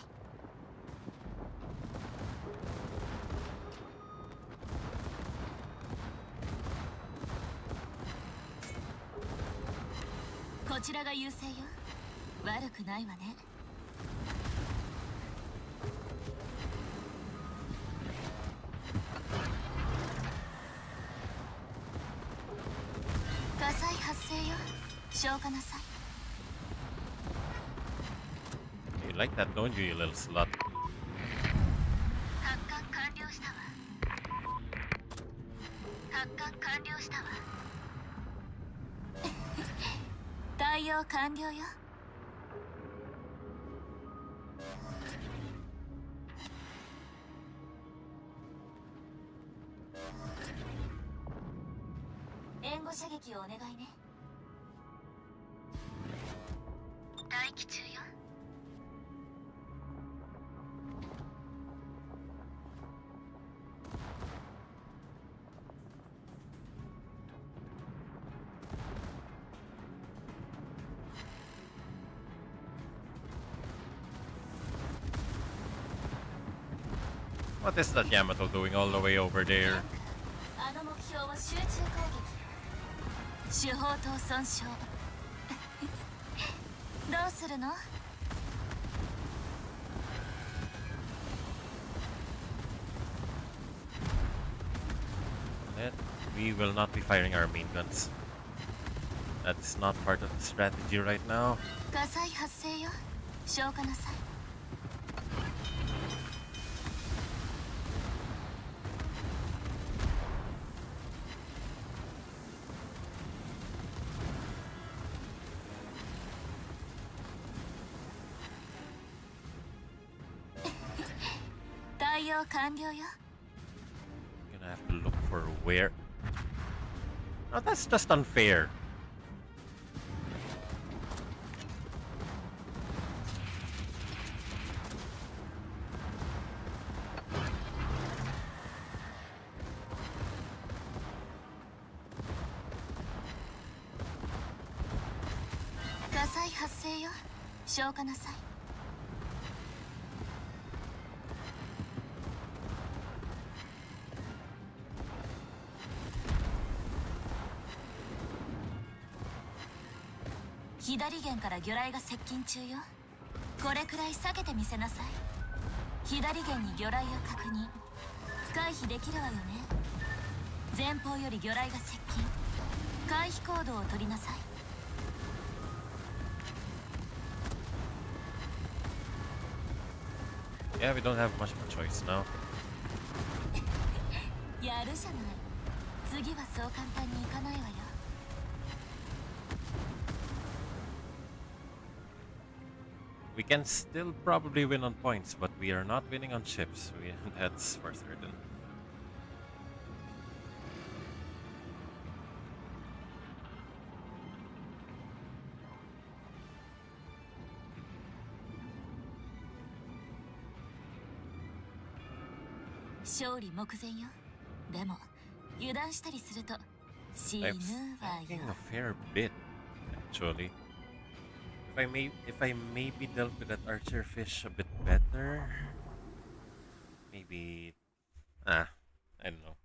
こちらが優勢よ。悪くないわね。火災発生よ。消火なさい。 You like that, don't you, you little slut? 発艦完了したわ。発艦完了したわ。対応完了よ。援護射撃をお願いね。待機中よ。What is that Yamato doing all the way over there? あの目標は集中攻撃。手法塔損傷。どうするの？ We will not be firing our main guns. That's not part of the strategy right now. 火災発生よ。消火なさい。対応完了よ。Gonna have to look for where. Oh, that's just unfair.火災発生よ。消火なさい。左舷から魚雷が接近中よ。これくらい避けてみせなさい。左舷に魚雷を確認。回避できるわよね。前方より魚雷が接近。回避行動を取りなさい。Yeah, we don't have much of a choice now. やるじゃない。次はそう簡単にいかないわよ。We can still probably win on points, but we are not winning on ships. That's for certain.「勝利目前よ。でも油断したりすると死ぬ I'm わ thinking よ。 a fair bit, actually. If I maybe dealt with that archer fish a bit better, maybe I don't know.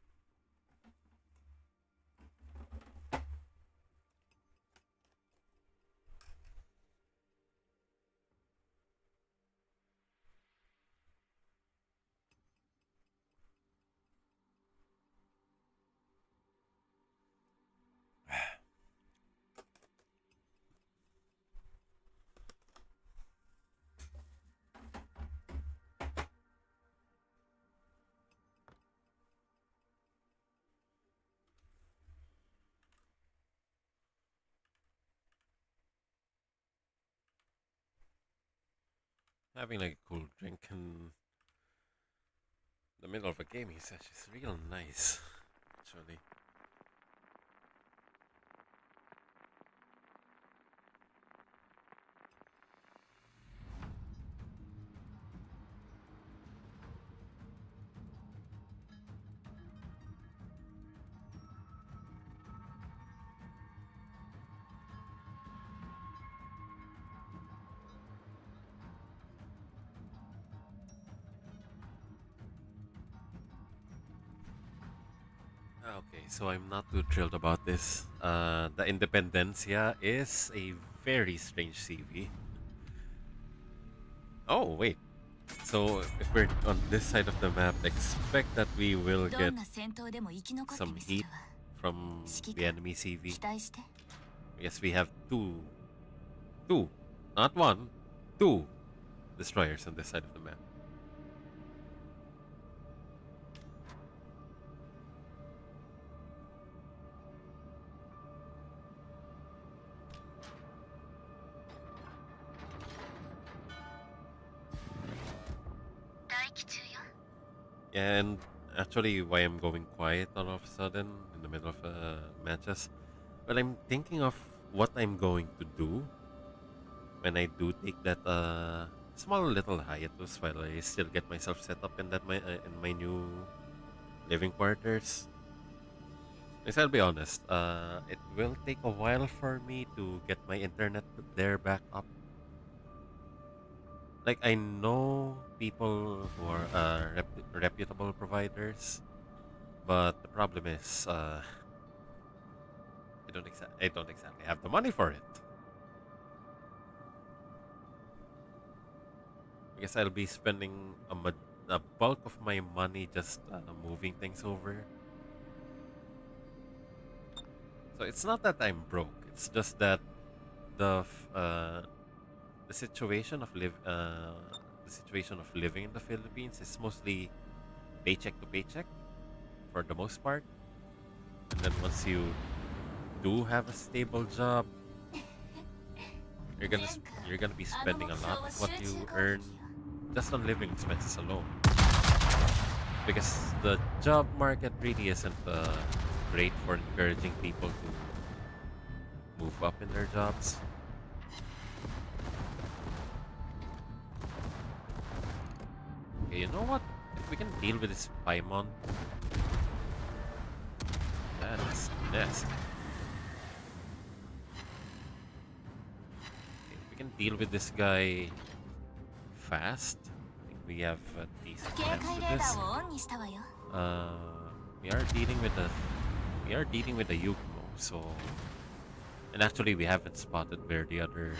having like a cool drink in the middle of a gaming session is real nice, actually. Okay, so I'm not too thrilled about this. The Independencia is a very strange CV. Oh, wait. So if we're on this side of the map, expect that we will get some heat from the enemy CV. Yes, we have two, not one, two destroyers on this side of the map. And actually, why I'm going quiet all of a sudden in the middle of matches? Well, I'm thinking of what I'm going to do when I do take that small little hiatus while I still get myself set up in my new living quarters. Because I'll be honest, it will take a while for me to get my internet there back up. Like I know people who are reputable providers, but the problem is I don't exactly have the money for it. I guess I'll be spending a bulk of my money just moving things over. So it's not that I'm broke. It's just that the the situation of living in the Philippines is mostly paycheck to paycheck for the most part. And then once you do have a stable job, you're gonna be spending a lot of what you earn just on living expenses alone. Because the job market really isn't great for encouraging people to move up in their jobs. Okay, you know what? If we can deal with this Paimon, that is nasty. Okay, if we can deal with this guy fast, I think we have a decent chance with this. We are dealing with the Yukmo, so, and actually we haven't spotted where the other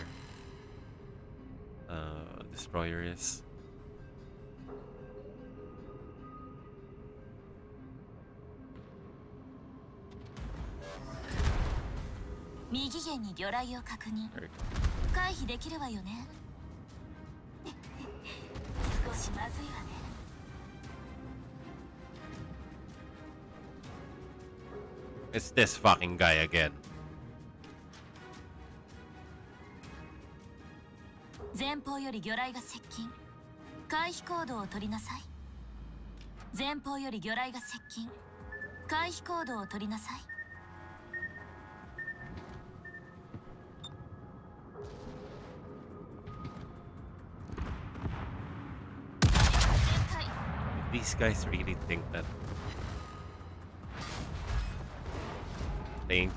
destroyer is. There we go. It's this fucking guy again. 前方より魚雷が接近。回避行動を取りなさい。前方より魚雷が接近。回避行動を取りなさい。These guys really think that playing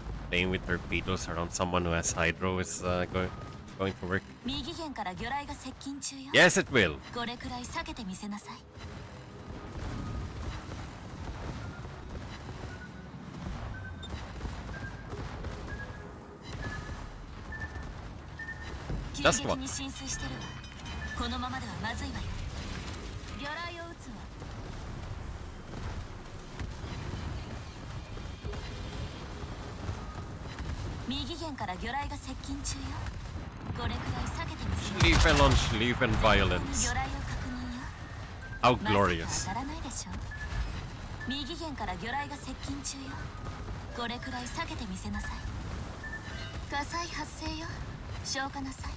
with torpedoes around someone who has hydro is going to work. Yes, it will. Just what? Schlieffen on Schlieffen violence. How glorious. 右舷から魚雷が接近中よ。これくらい避けてみせなさい。火災発生よ。消火なさい。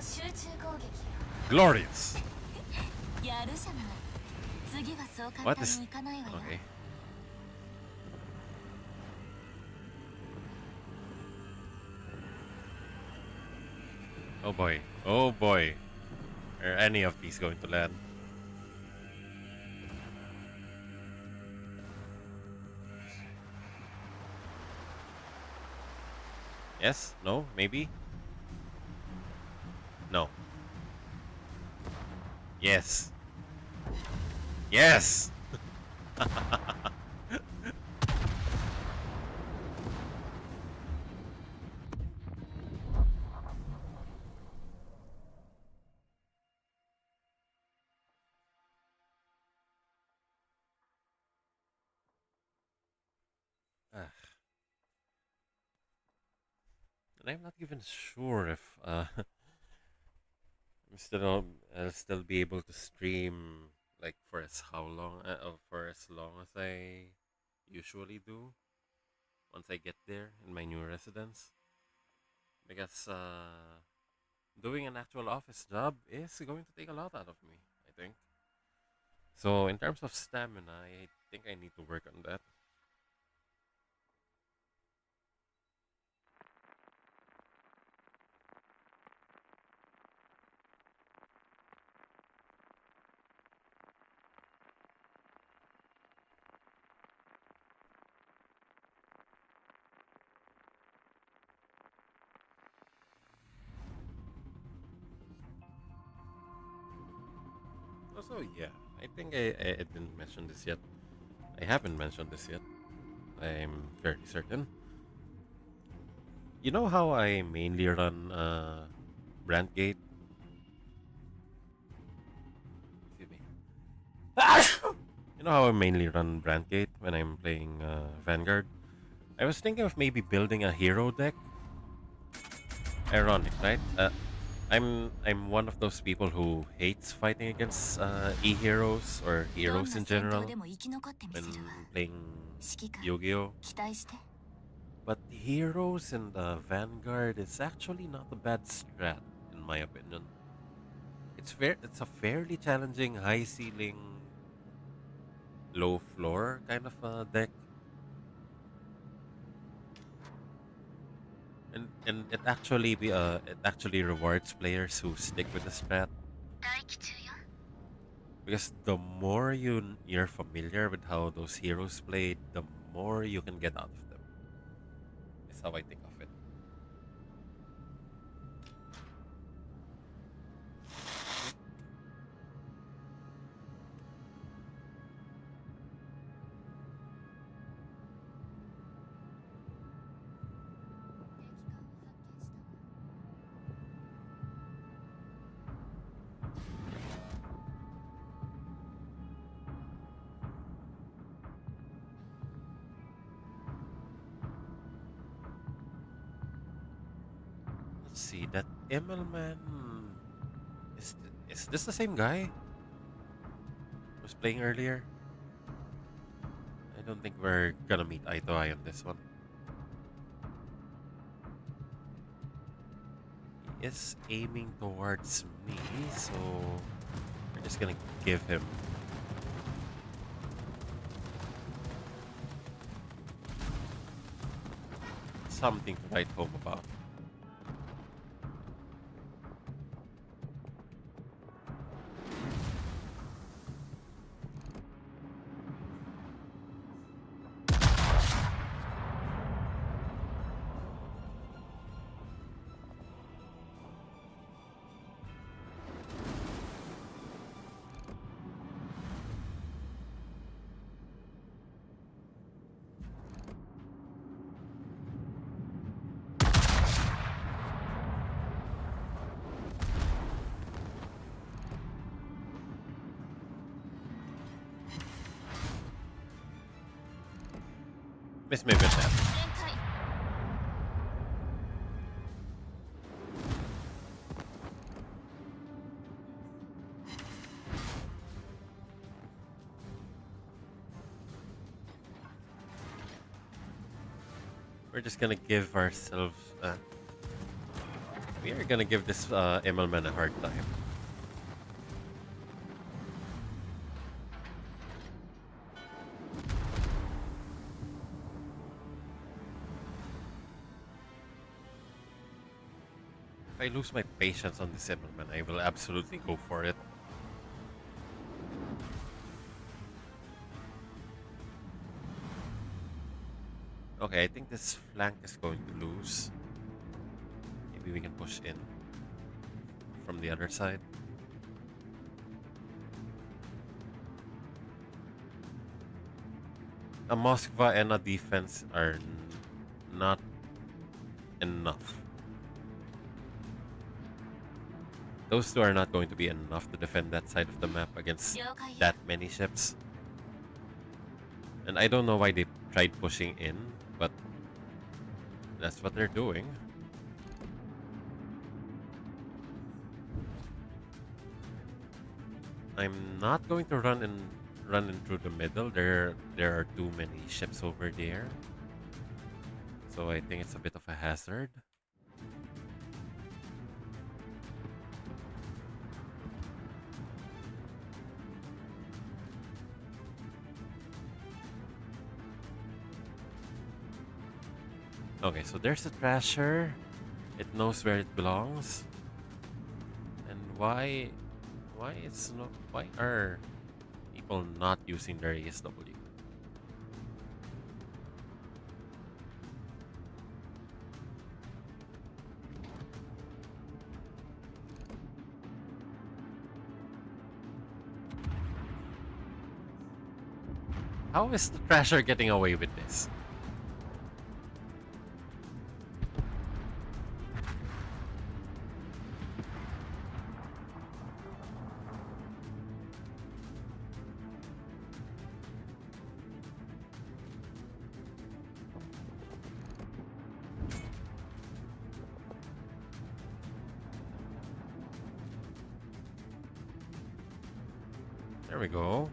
集中攻撃よ。 Glorious. やるじゃない。次はそう簡 What 単 is? にいかないわよ。 Okay. Oh boy. Oh boy. Are any of these going to land? Yes? No? Maybe? No. Yes. Yes! Ah, and I'm not even sure if I'll still be able to stream like for as long as I usually do once I get there in my new residence, because doing an actual office job is going to take a lot out of me, I think. So in terms of stamina, I think I need to work on that. Also, yeah, I think I didn't mention this yet. I haven't mentioned this yet. I'm fairly certain. You know how I mainly run Brandgate? Excuse me. You know how I mainly run Brandgate when I'm playing Vanguard? I was thinking of maybe building a hero deck. Ironic, right? I'm one of those people who hates fighting against e-heroes or どん heroes な in 戦闘 general でも生き残ってみせるわ。 when playing 指揮官、 Yu-Gi-Oh! 期待して。 But heroes in the Vanguard is actually not a bad strat, in my opinion. It's a fairly challenging, high ceiling, low floor kind of deck, and it actually rewards players who stick with the strat, 待機中よ。 because the more you're familiar with how those heroes play, the more you can get out of them. Is how I think of it. Let's see, that Immelman is this the same guy who was playing earlier? I don't think we're gonna meet eye to eye on this one. He is aiming towards me, so we're just gonna give him something to write home about. Miss me with that. 全開。 We're just gonna give ourselves We are gonna give this Immelman a hard time. If I lose my patience on this Immelman, I will absolutely go for it. Okay, I think this flank is going to lose. Maybe we can push in from the other side. A Moskva and a defense are not enough. Those two are not going to be enough to defend that side of the map against that many ships. And I don't know why they tried pushing in, but that's what they're doing. I'm not going to run in through the middle. There are too many ships over there. So I think it's a bit of a hazard. Okay, so there's a Thrasher. It knows where it belongs. And why are people not using their ESW? How is the Thrasher getting away with this? There we go.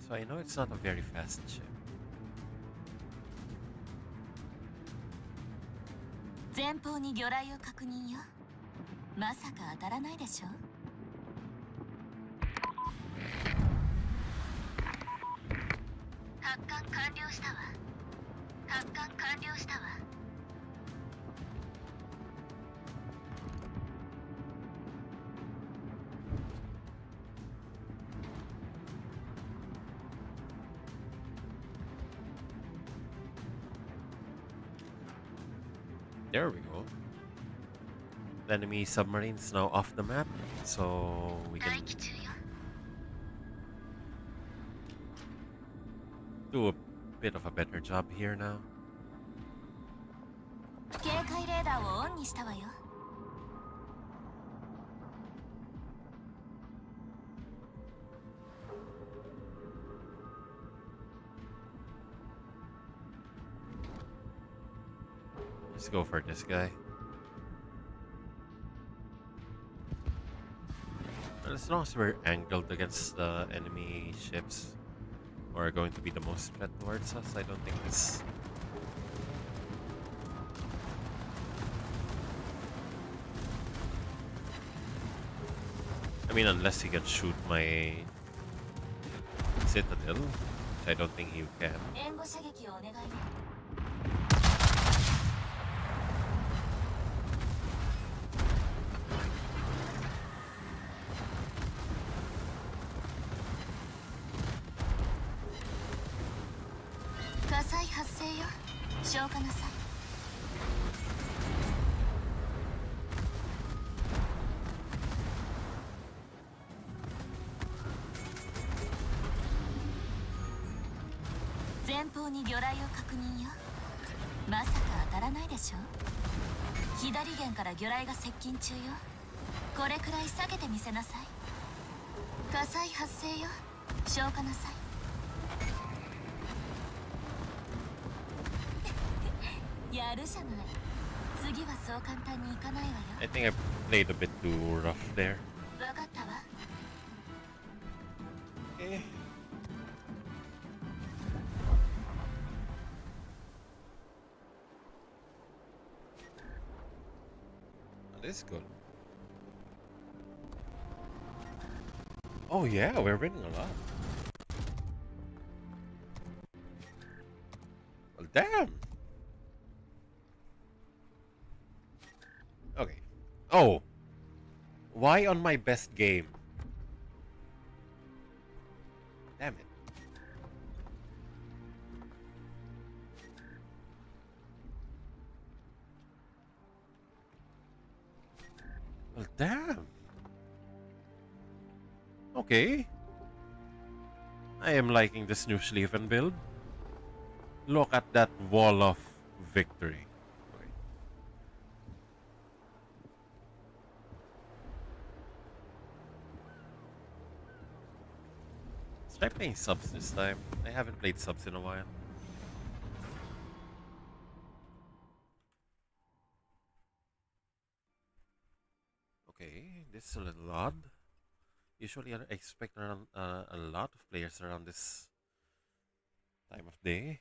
So I know it's not a very fast ship. 前方に魚雷を確認よ。まさか当たらないでしょ。発艦完了したわ。発艦完了したわ。There we go. The enemy submarine's now off the map, so we can do a bit of a better job here now. 警戒レーダーをオンにしたわよ。Let's go for this guy. And as long as we're angled against the enemy ships, who are going to be the most threat towards us, I don't think it's... I mean, unless he can shoot my citadel, which I don't think he can. 援護射撃をお願いね。火災発生よ。消火なさい。前方に魚雷を確認よ。まさか当たらないでしょ。左舷から魚雷が接近中よ。これくらい下げてみせなさい。火災発生よ。消火なさい。やるじゃない。次はそう簡単にいかないわよ。 I think I played a bit too rough there. わかったわ。This is good. Oh yeah, we're winning a lot. Well, damn. Okay. Oh, why on my best game? Damn it. Well, damn. Okay. I am liking this new Schlieffen build. Look at that wall of victory. Okay. Let's try playing subs this time. I haven't played subs in a while. Okay, this is a little odd. Usually I expect around a lot of players around this time of day.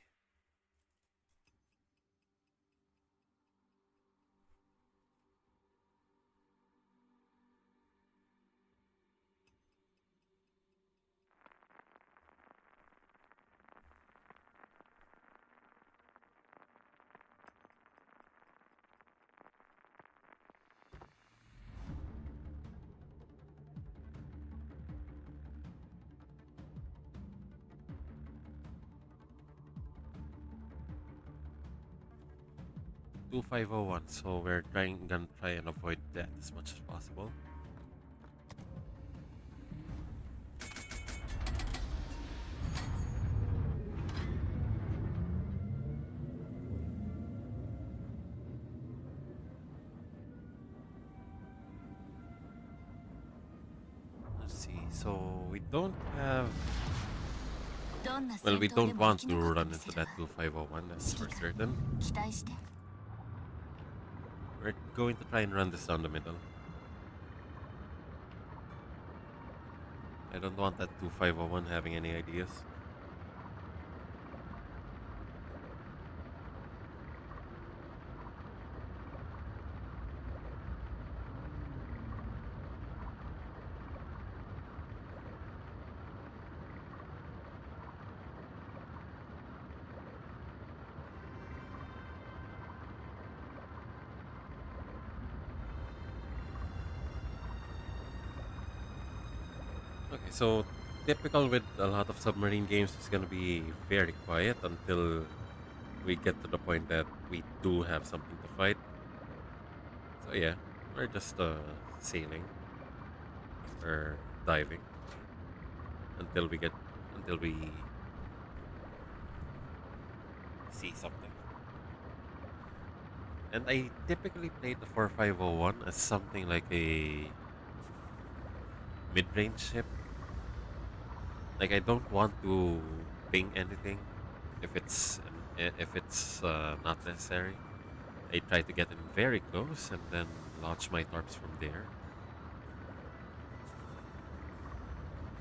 Two 501, so we're gonna try and avoid that as much as possible. Let's see. So we don't have. どんな Well, 戦 we 闘で don't も want 生き to 残って run み into せる that わ 2501. That's for 指揮官 certain. 期待して We're going to try and run this down the middle. I don't want that 2501 having any ideas. Okay, so typical with a lot of submarine games, it's gonna be very quiet until we get to the point that we do have something to fight. So yeah, we're just sailing or diving until we see something. And I typically play the 4501 as something like a mid-range ship. Like I don't want to ping anything if it's not necessary. I try to get in very close and then launch my torps from there.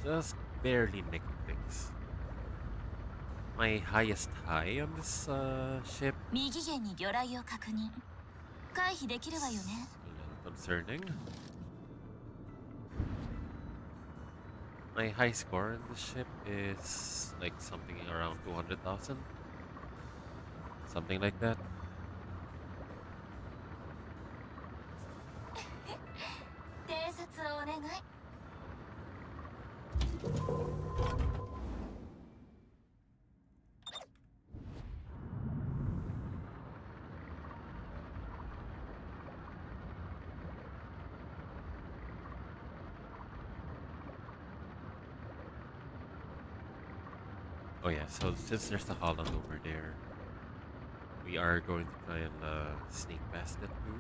Just barely nicking things. My highest high on this ship 右舷に魚雷を確認回避できるわよね is a little concerning. My high score in this ship is like something around 200,000. Something like that. 偵察をお願い Oh yeah, so since there's a Holland over there, we are going to try and sneak past it too.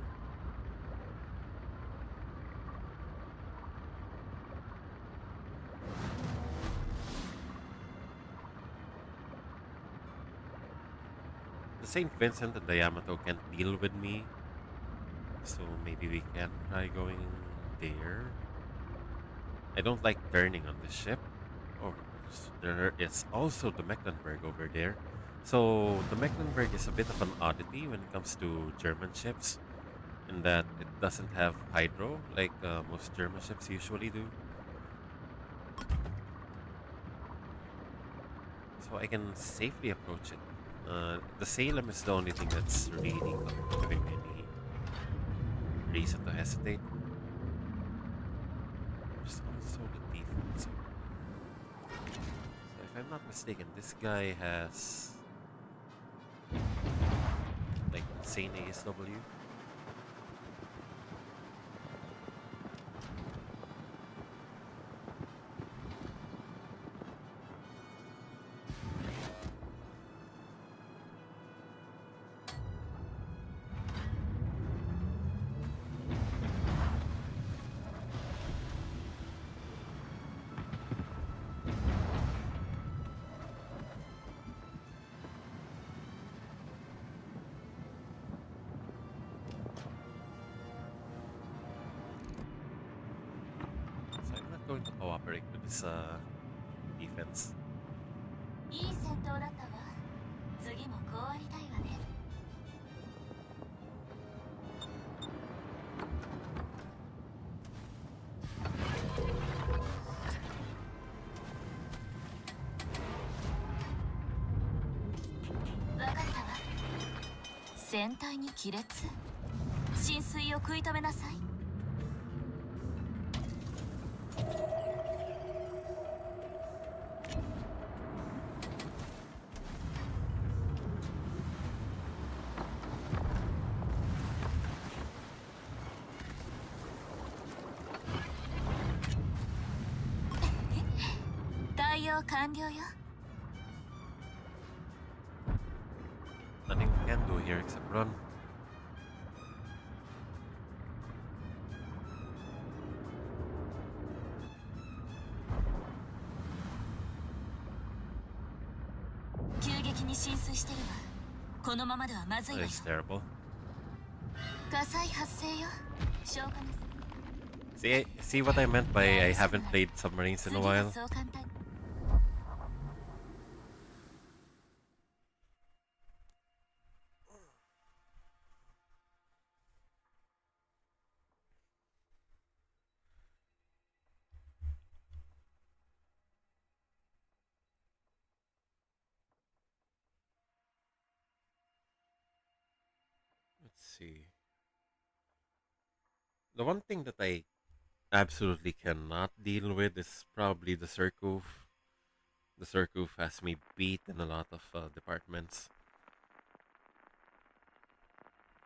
The St. Vincent and the Yamato can't deal with me, so maybe we can try going there. I don't like turning on this ship. Oh, there is also the Mecklenburg over there. So the Mecklenburg is a bit of an oddity when it comes to German ships. in that it doesn't have hydro like most German ships usually do. So I can safely approach it. The Salem is the only thing that's really giving me any reason to hesitate. There's also the default zone. So if I'm not mistaken, this guy has like insane ASW. So I'm not going to cooperate with this defense. いい戦闘だったわ。次もこうありたいわね。わかったわ。船体に亀裂？浸水を食い止めなさい。対応完了よ。Nothing we can do here except run. That is terrible. 火災発生よ。消火なさい。 See what I meant by I haven't played submarines in a 次は while? そう簡単。Let's see. The one thing that I absolutely cannot deal with is probably the Surcouf. The Surcouf has me beat in a lot of departments.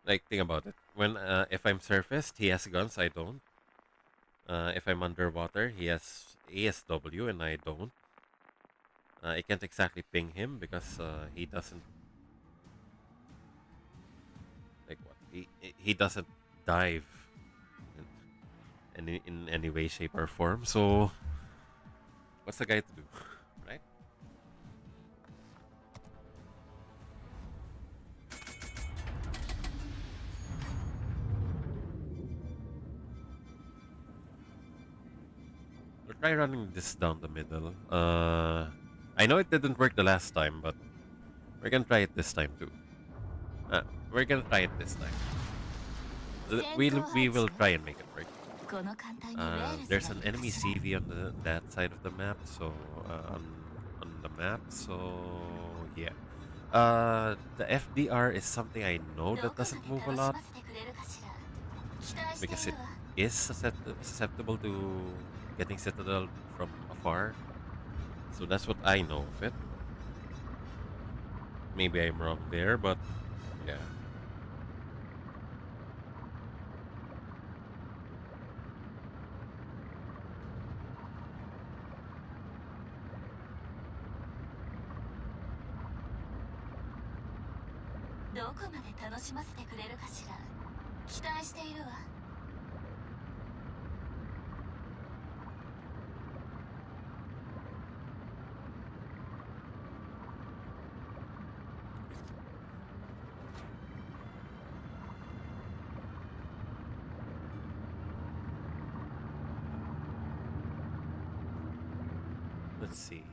Like, think about it. When if I'm surfaced, he has guns, I don't. If I'm underwater, he has ASW and I don't. I can't exactly ping him because he doesn't like what he doesn't dive in any way, shape, or form. So what's the guy to do, right? We'll try running this down the middle. I know it didn't work the last time, but we're gonna try it this time too. We're gonna try it this time. We will try and make it work. この艦隊にウェールズ There's が an いるか enemy しら。 CV on that side of the map, so on the map, so yeah. The FDR is something I know ど that こまで doesn't move a 楽し lot ませてくれるかしら。期待して because い it るわ。 is susceptible to getting citadel from afar. So that's what I know of it. Maybe I'm wrong there, but yeah.どこまで楽しませてくれるかしら。期待しているわ。Let's see.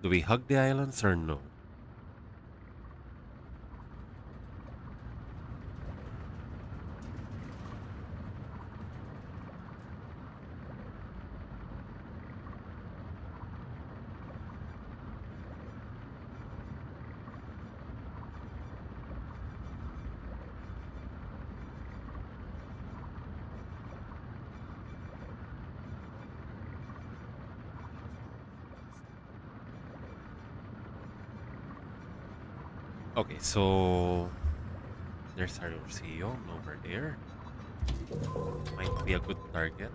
Do we hug the islands or no? Okay, so there's our Rosion over there. Might be a good target.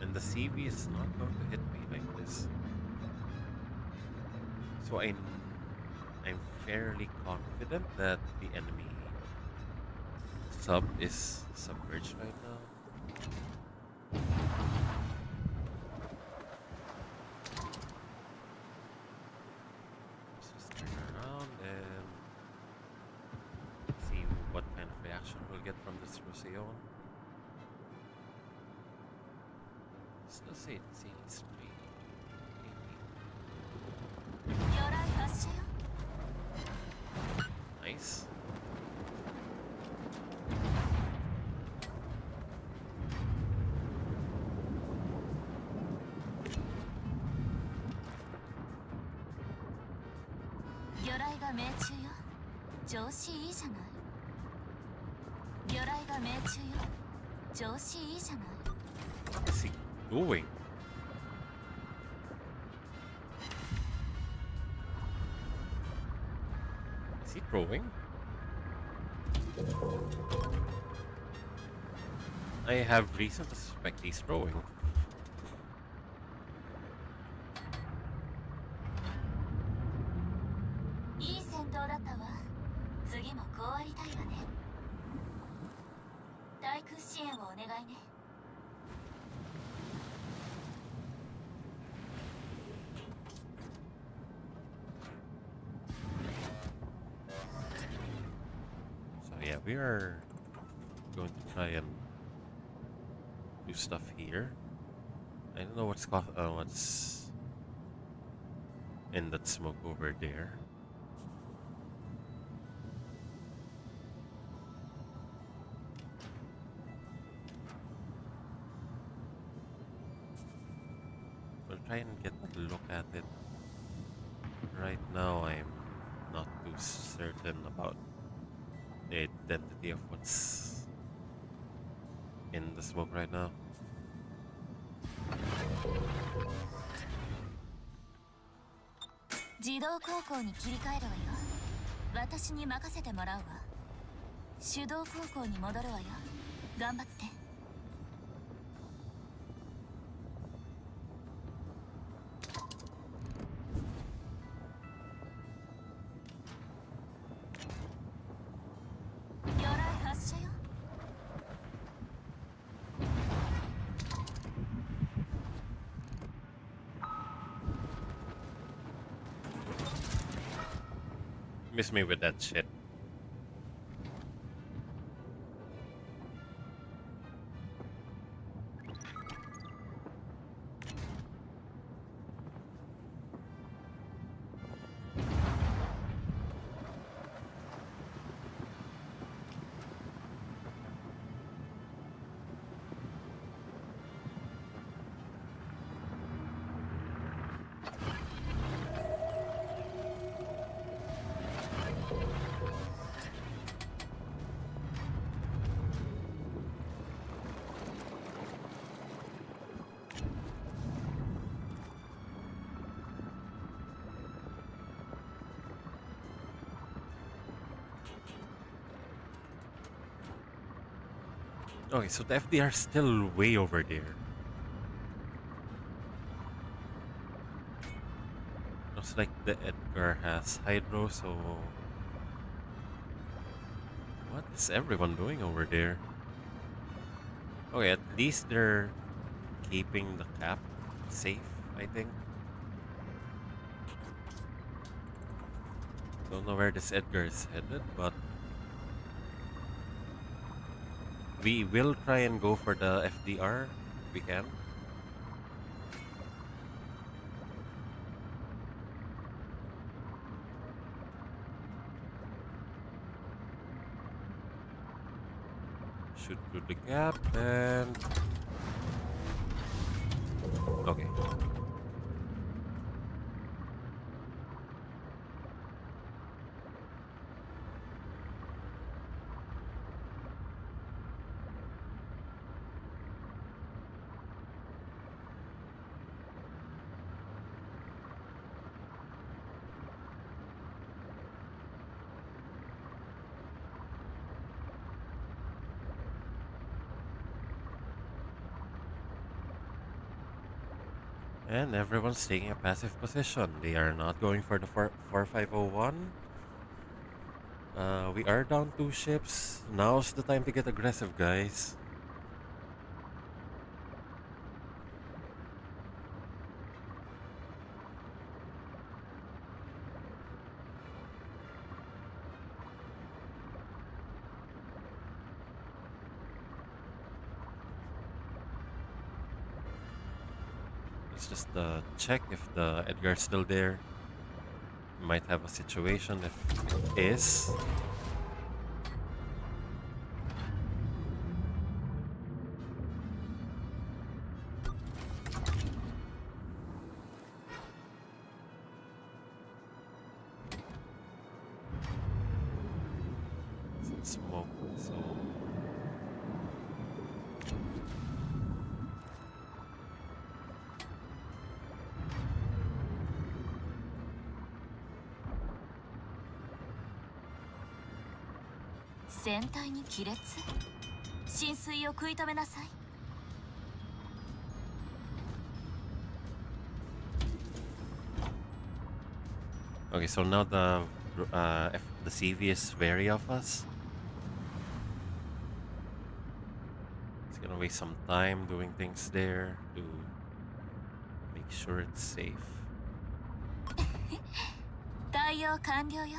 And the CV is not going to hit me like this. So I'm fairly confident that the enemy sub is submerged right now. Let's just turn around and see what kind of reaction we'll get from this Rosion. Still say it's straight. 魚雷発射よ Nice. 魚雷が命中よ調子いいじゃない魚雷が命中よ調子いいじゃない What is he doing? Is he throwing? I have reason to suspect he's throwing. いい戦闘だったわ次もこうありたいわね対空支援をお願いね So yeah, we are going to try and do stuff here. I don't know what's in that smoke over there. We'll try and get a look at it. Right now, I'm not too certain about the identity of what's in the smoke right now. 自動航行に切り替えるわよ私に任せてもらうわ手動航行に戻るわよ頑張って 魚雷発射よ Miss me with that shit. Okay, so the FDR is still way over there. Looks like the Edgar has Hydro, so... What is everyone doing over there? Okay, at least they're keeping the cap safe, I think. Don't know where this Edgar is headed, but... We will try and go for the FDR if we can. Shoot through the gap and... Okay. And everyone's taking a passive position. They are not going for the 4501. We are down 2 ships. Now's the time to get aggressive, guys. Let's just check if the Edgar's still there. Might have a situation if it is. Some smoke, so...船体に亀裂？浸水を食い止めなさい。Okay, so now if the CV is wary of us. It's gonna waste some time doing things there to make sure it's safe. 対応完了よ。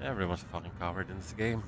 Everyone's a fucking coward in this game.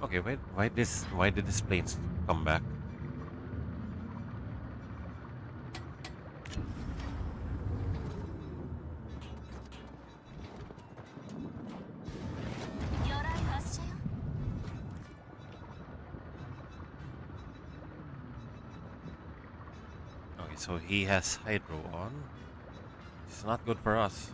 Okay, wait, why did this plane come back? Okay, so he has hydro on. It's not good for us.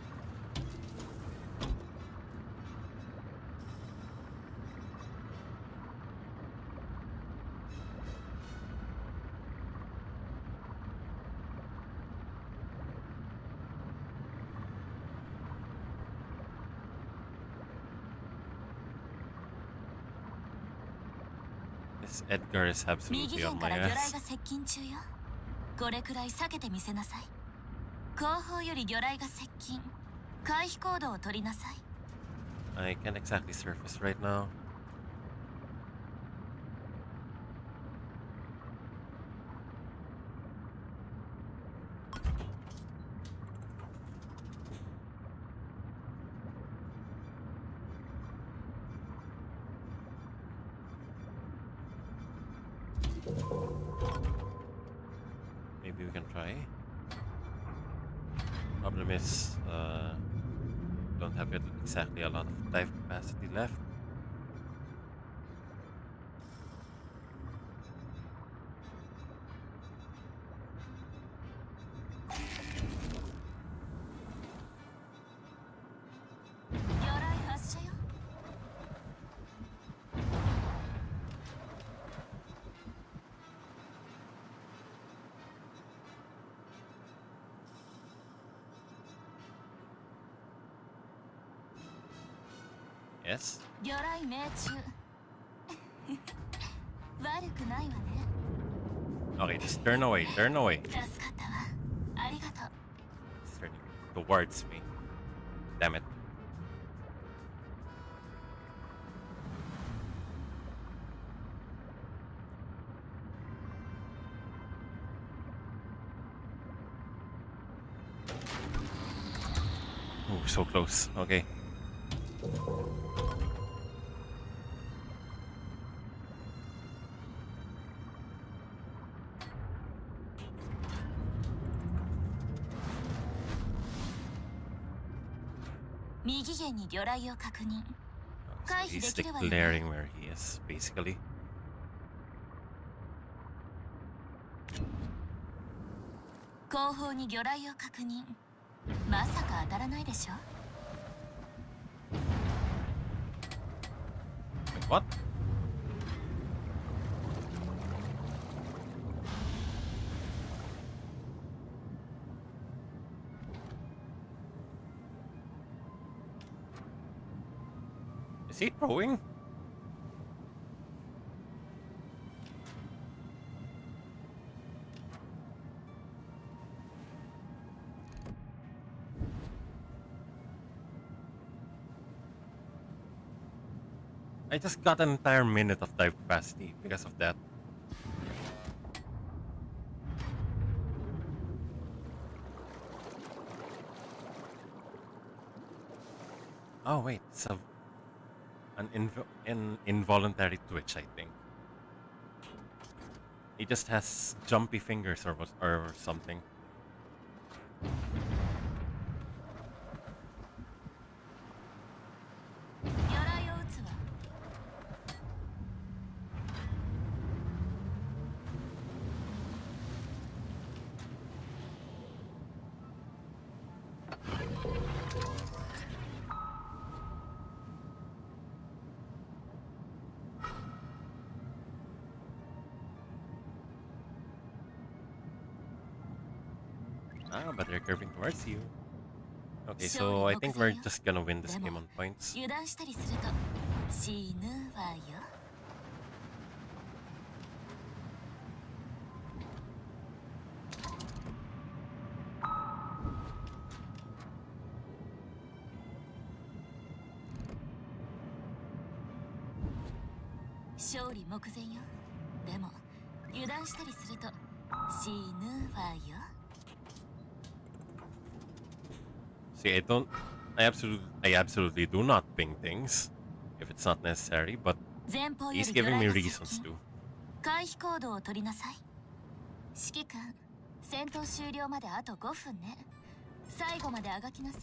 This Edgar is 右 absolutely 舷 on か my ら魚雷 ass. が接近中よ。これくらい避けてみせなさい。後方より魚雷が接近。回避行動を取りなさい。I can't exactly surface right now. Maybe we can try. Problem is, don't have exactly a lot of dive capacity left. Yes. 魚雷命中。悪くないわね。 Okay, just turn away, turn away. 助かったわ。ありがとう。 It's turning towards me. Damn it. Oh, so close. Okay. So he's declaring where he is, basically. 後方に魚雷を確認。まさか当たらないでしょ。 Wait, what? Is he throwing? I just got an entire minute of dive capacity because of that. Oh wait, it's an involuntary twitch, I think. He just has jumpy fingers or something. Ah, but they're curving towards you. Okay, so I think we're just gonna win this game on points. 油断したりすると死ぬわよ。 勝利目前よ。でも油断したりすると死ぬわよ。 See, I absolutely do not ping things if it's not necessary, but 前方よ he's り魚 giving me 雷が接 reasons 近。 to. 回避行動を取りなさい。指揮官、戦闘終了まであと5分ね。最後まであがきなさい。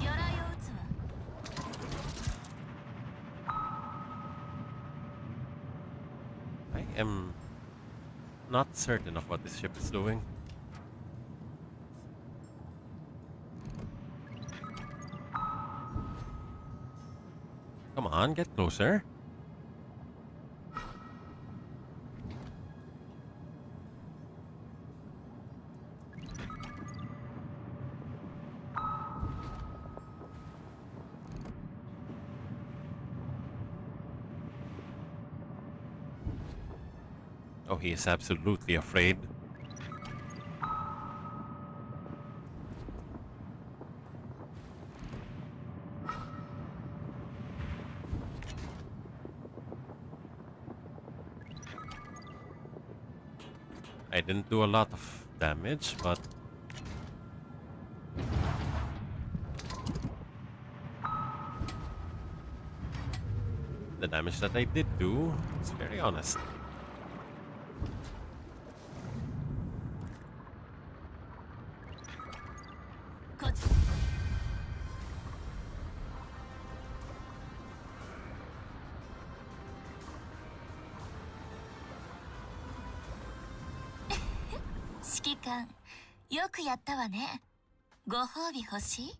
魚雷を撃つわ。 I am not certain of what this ship is doing. Come on, get closer. Oh, he is absolutely afraid. I didn't do a lot of damage, but the damage that I did do is very honest. こっち。指揮官、よくやったわね。ご褒美欲しい？ I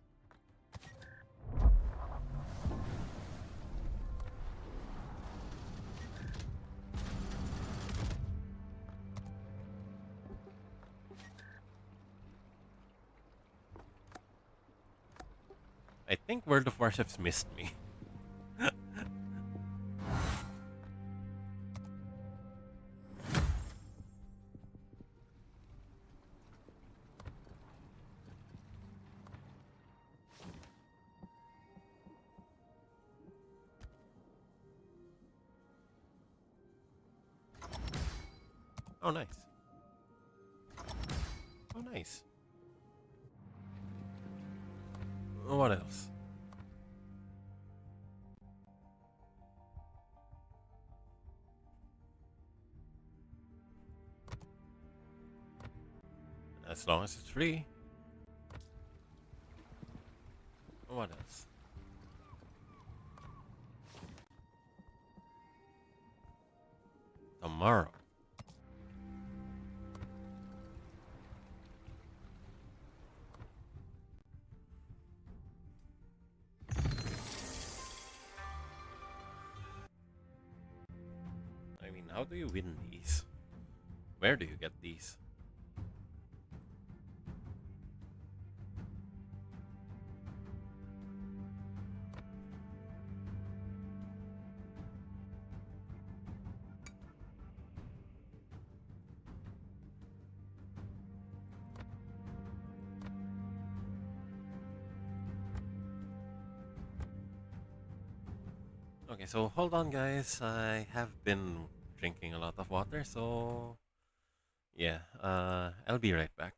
I think World of Warships missed me. Oh, nice. Oh, nice. What else? As long as it's free. What else? Tomorrow. I mean, how do you win these? Where do you get these? Okay, so hold on, guys. I have been drinking a lot of water, so yeah, I'll be right back.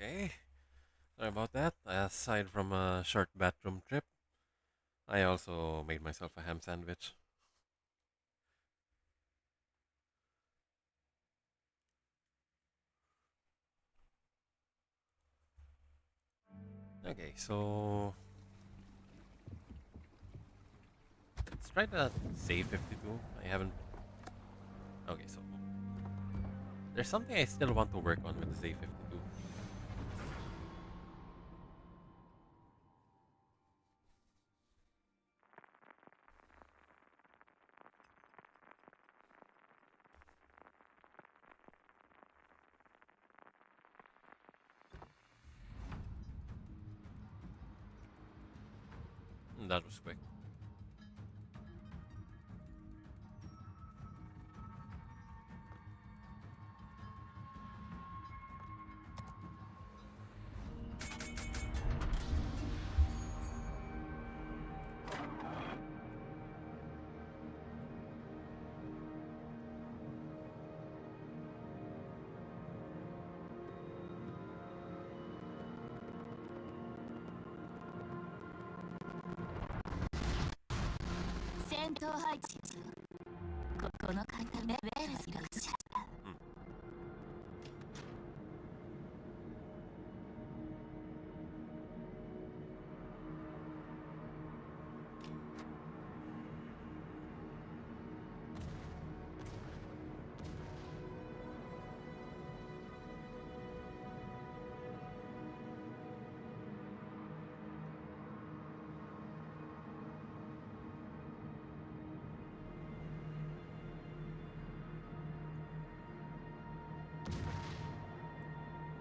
Okay. Sorry about that. Aside from a short bathroom trip, I also made myself a ham sandwich. Okay, so let's try the save 52. I haven't. Okay, so there's something I still want to work on with the save 52. That was quick.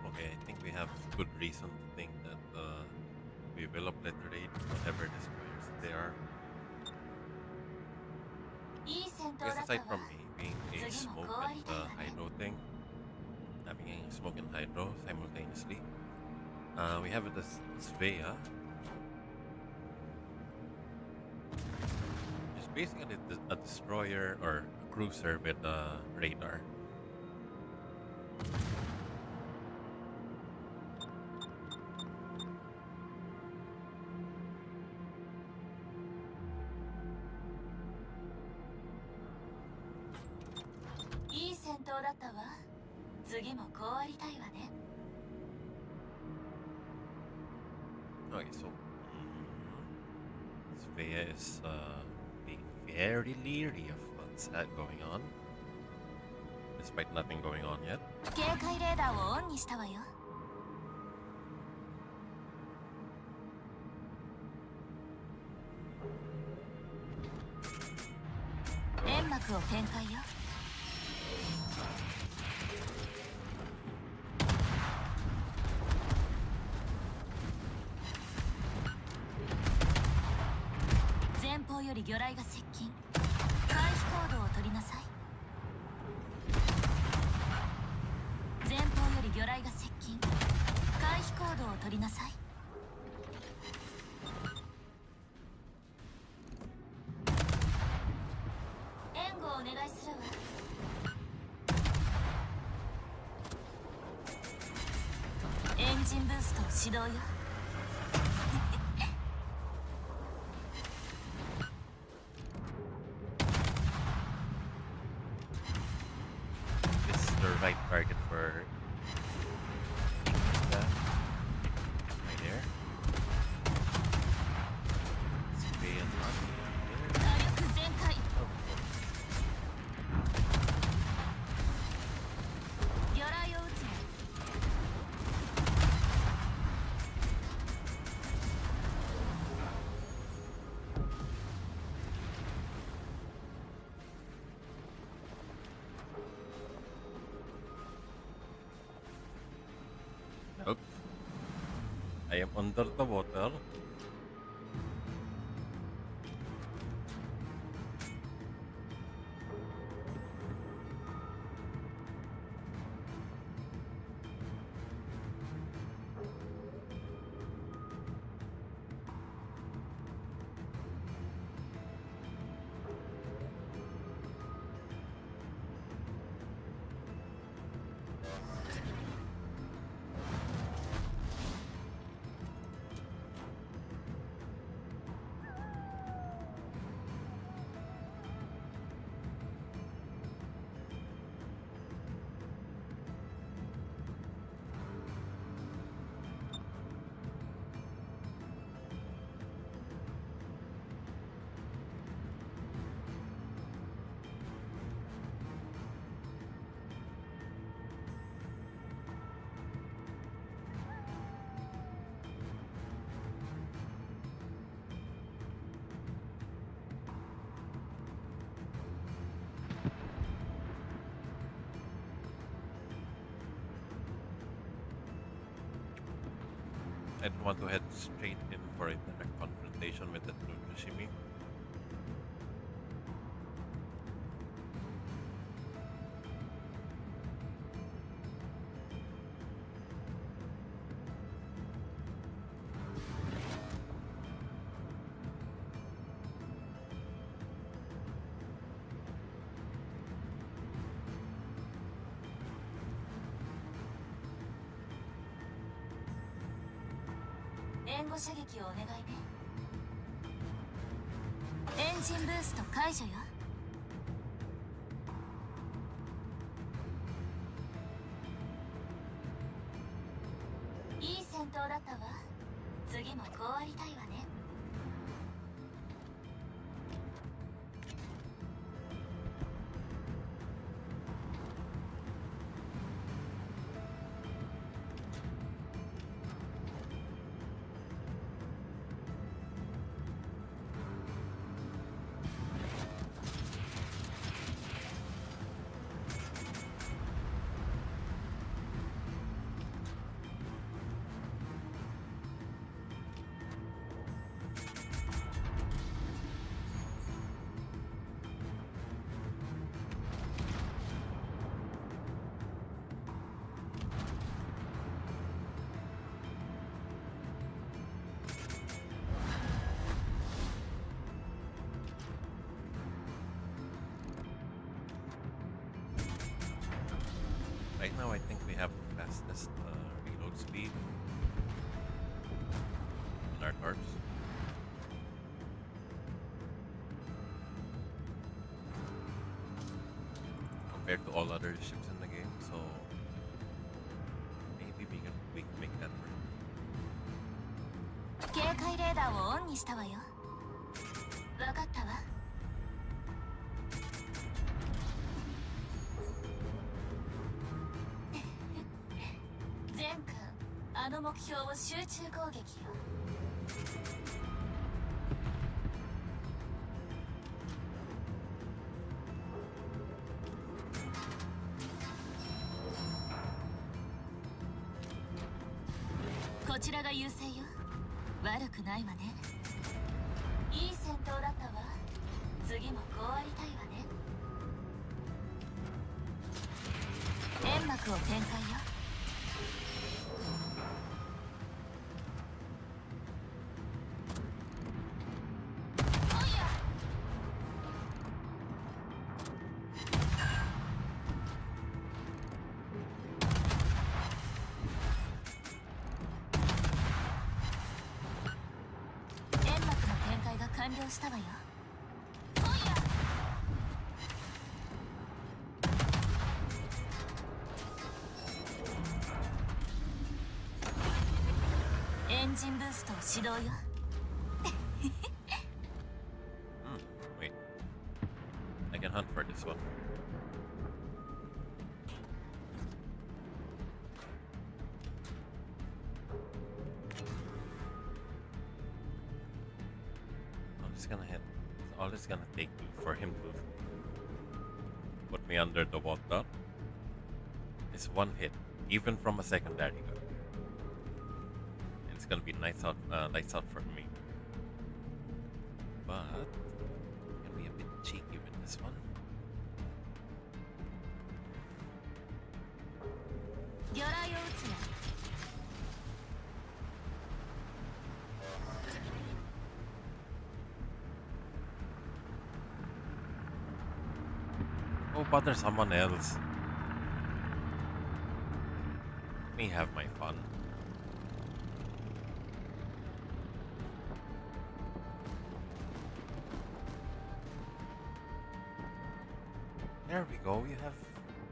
Hmm. Okay, I think we have good reason to think that we will obliterate whatever destroyers they are. I guess aside from me being a smoke and hydro thing, having a smoke and hydro simultaneously, we have this Svea, which is basically a destroyer or a cruiser with a radar. Okay, so Svea is being very leery of what's going on, despite nothing going on yet. 警戒レーダーをオンにしたわよ。煙幕を展開よ。前方より魚雷が接近。回避行動を取りなさい。前方より魚雷が接近。回避行動を取りなさい。援護をお願いするわ。エンジンブーストを始動よ。This is the right target for that. Right there. Svea not there. 火力全開。魚雷を撃つわ。Nope. I am under the water. I didn't want to head straight in for a direct confrontation with that Nutrishimi. Right now, I think we have the fastest reload speed in our cars. Compared to all other ships in the game, so maybe we can make that work. 警戒レーダーをオンにしたわよ。わかったわ。ジェン君、あの目標を集中攻撃よ。こちらが優勢よ。悪くないわね。いい戦闘だったわ。次もこうありたいわね。煙幕を展開よ。完了したわよ。エンジンブーストを始動よ。Wait. I can hunt for this one. All it's gonna take for him to put me under the water is one hit, even from a secondary gun. And it's gonna be lights out for me. But I can be a bit cheeky with this one. 魚雷を撃つわ。Oh, but there's someone else. Let me have my fun. There we go, you have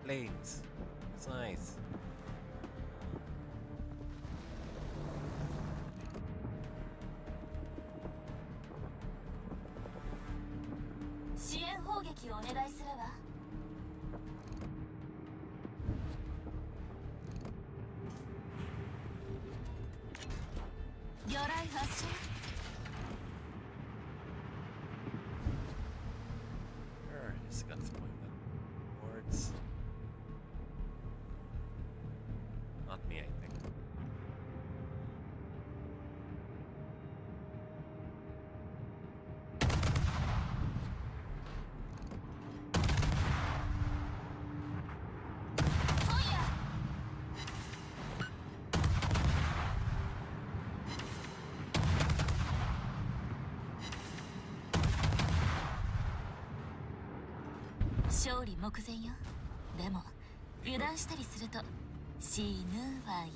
planes. It's nice. Sure, his guns pointed towards. Not me, I think. 勝利目前よ。でも油断したりすると死ぬわよ。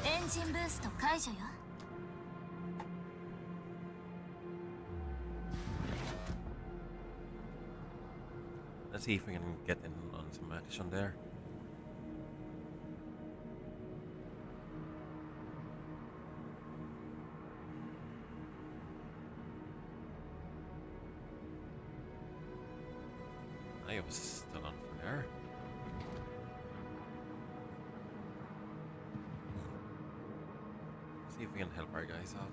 エンジンブースト解除よ。Let's see if we can get in on some action there. I was still on fire. See if we can help our guys out.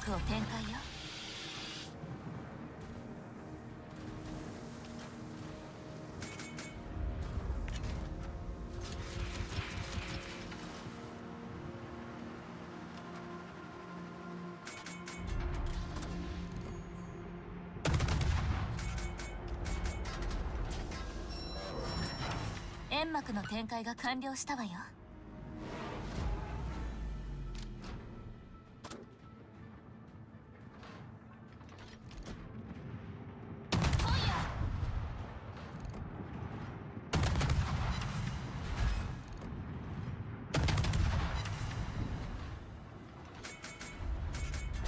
を展開よ。煙幕の展開が完了したわよ。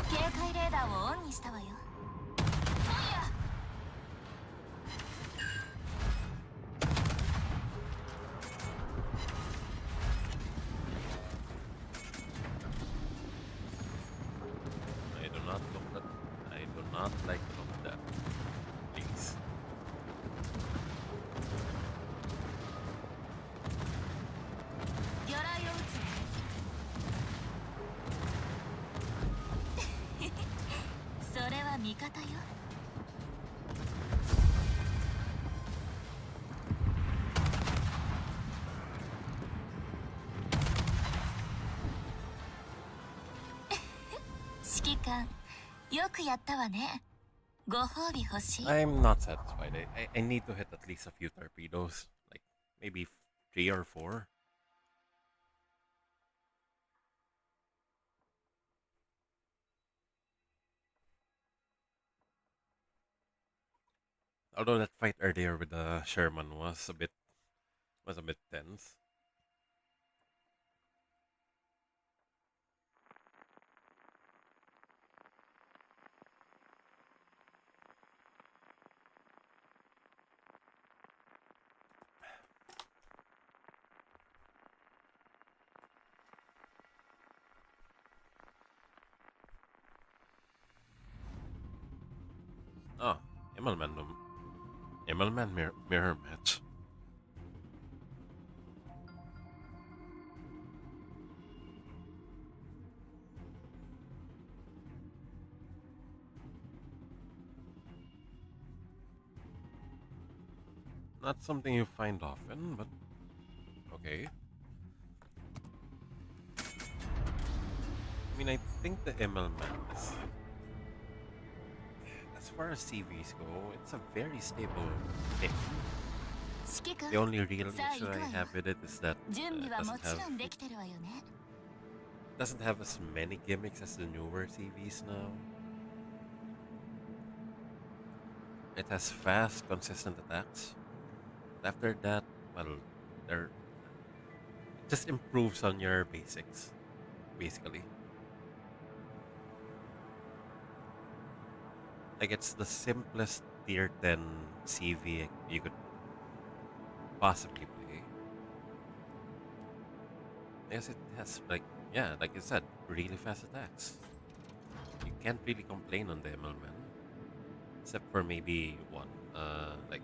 警戒レーダーをオンにしたわよ。I do not like the look of that. Please. I'm not satisfied. I need to hit at least a few torpedoes. Like, maybe 3 or 4. Although that fight earlier with the Sherman was a bit tense. Oh, Immelman mirror match. Not something you find often, but okay. I mean, I think the Immelman is, as far as CVs go, it's a very stable thing. The only real issue I have with it is that it doesn't have as many gimmicks as the newer CVs now. It has fast, consistent attacks. After that, well, it just improves on your basics, basically. Like, it's the simplest tier 10 CV you could possibly play. Yes, it has, like, yeah, like I said, really fast attacks. You can't really complain on the ML man, except for maybe one, like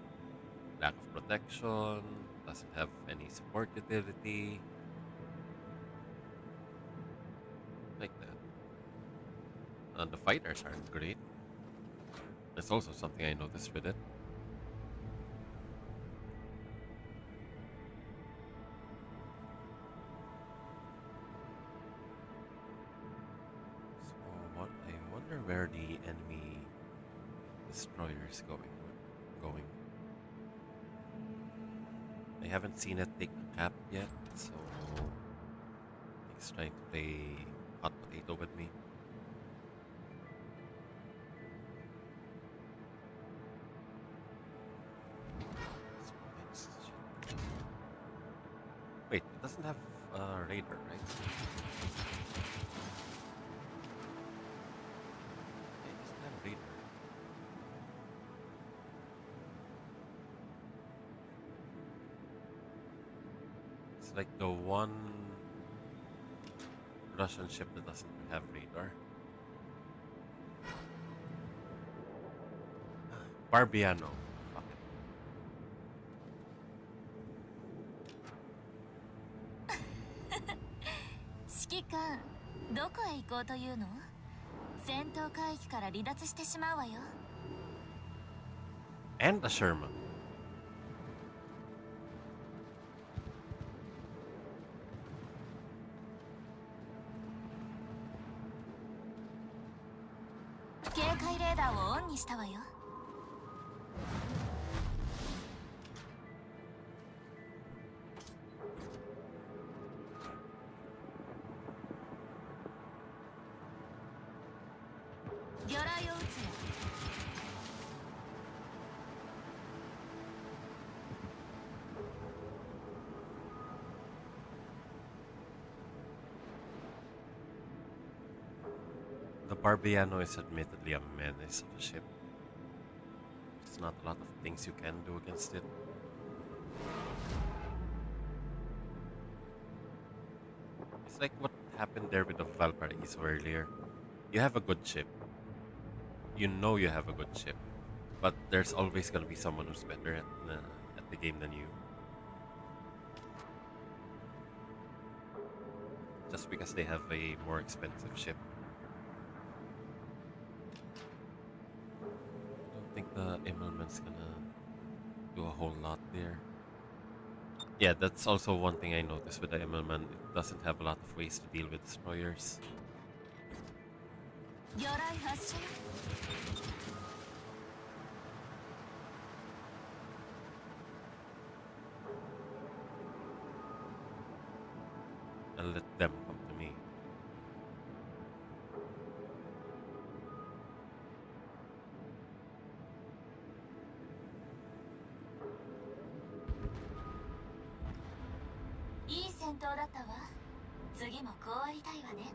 lack of protection, doesn't have any support utility, like that. The fighters aren't great. That's also something I noticed with it. So what I wonder where the enemy destroyer is going. I haven't seen it take a cap yet, so he's trying to play hot potato with me. Wait, it doesn't have radar, right? Yeah, it doesn't have radar. It's like the one Russian ship that doesn't have radar. Barbiano. Fuck it. 指揮官、どこへ行こうというの？戦闘海域から離脱してしまうわよ。And a Sherman. 警戒レーダーをオンにしたわよ。魚雷を撃つよ。The Barbiano is admittedly a menace of a ship. There's not a lot of things you can do against it. It's like what happened there with the Valparaiso earlier. You have a good ship. You know you have a good ship. But there's always gonna be someone who's better at the game than you. Just because they have a more expensive ship. I don't think the Immelman's gonna do a whole lot there. Yeah, that's also one thing I noticed with the Immelman. It doesn't have a lot of ways to deal with destroyers. 魚雷発射。And let them come to me.いい戦闘だったわ。次もこうありたいわね。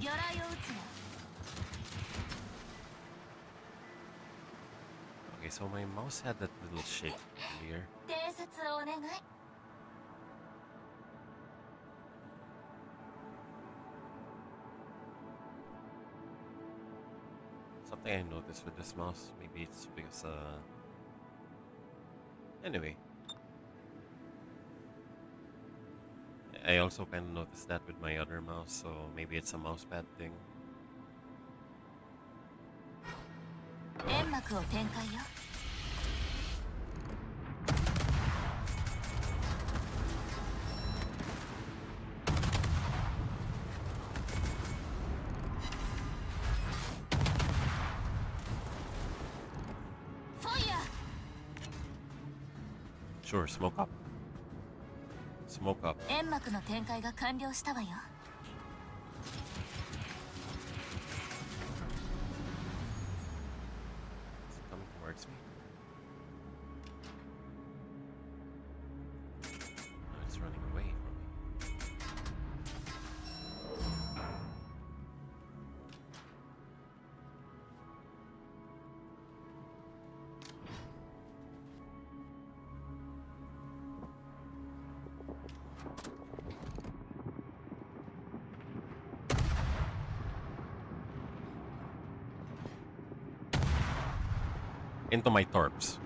魚雷を撃つよ。Okay, so my mouse had that little shake earlier. 偵察をお願い。Something I noticed with this mouse. Maybe it's because anyway. I also kind of noticed that with my other mouse, so maybe it's a mousepad thing. 煙幕を展開よ。ファイヤー。 Sure, smoke up. Smoke up. 煙幕の展開が完了したわよ。towards me. No, it's running away from me. Into my torps.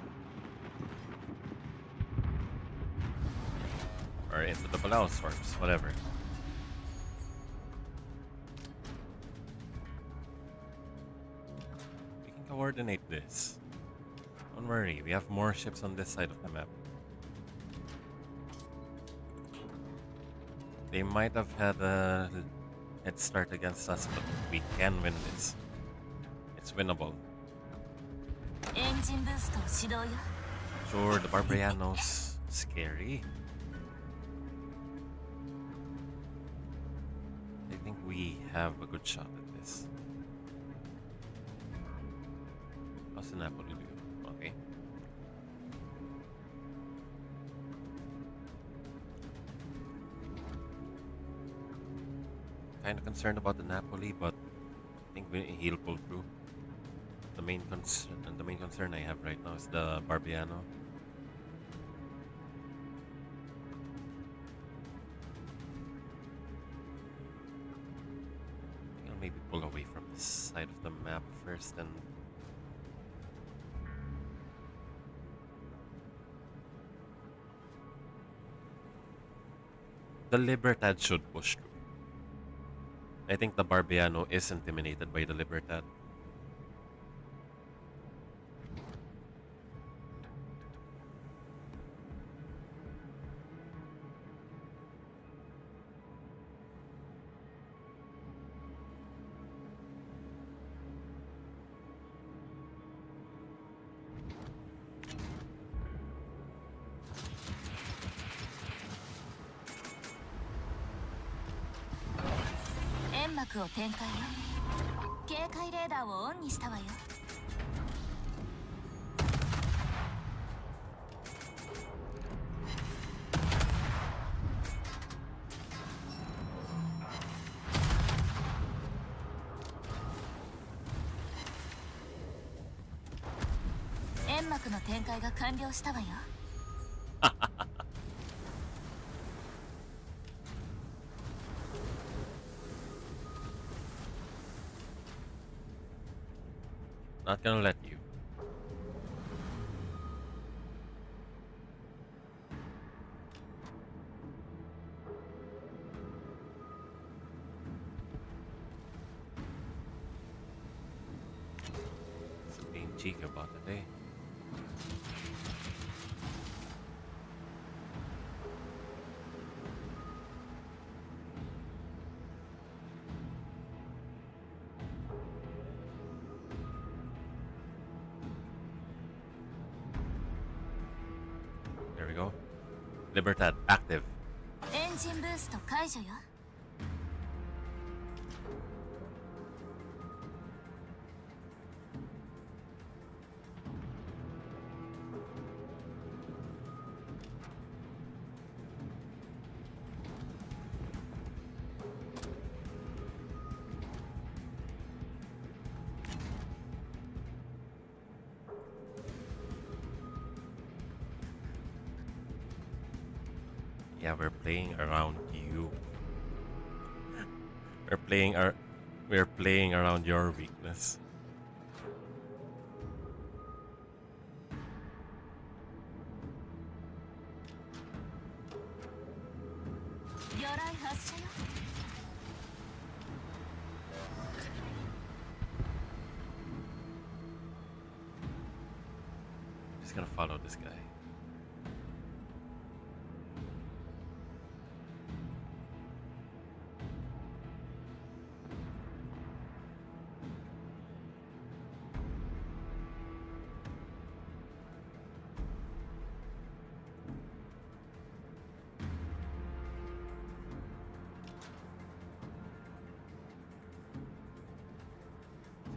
Or into the Palau's torps, whatever. We can coordinate this. Don't worry, we have more ships on this side of the map. They might have had a head start against us, but we can win this. It's winnable. Engine boost を始動よ。 Sure, the Barbariano's scary. I think we have a good shot at this. How's the Napoli do? Okay. Kind of concerned about the Napoli, but I think he'll pull through. The main concern I have right now is the Barbiano. I'll maybe pull away from this side of the map first and the Libertad should push through. I think the Barbiano is intimidated by the Libertad.幕を展開よ。警戒レーダーをオンにしたわよ。煙幕の展開が完了したわよ。Not gonna let you. It's being cheeky about it, eh? There we go. Libertad, active. エンジンブースト解除よ。Yeah, we're playing around you. We're playing around your weakness. Just gonna follow this guy.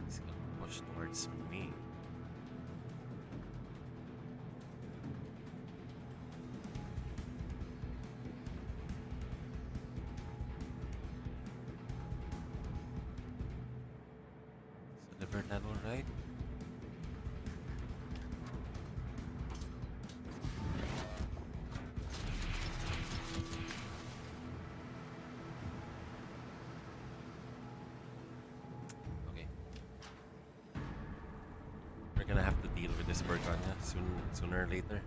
He's gonna push towards me. remember that all right. Okay. We're gonna have to deal with this Berganya sooner or later.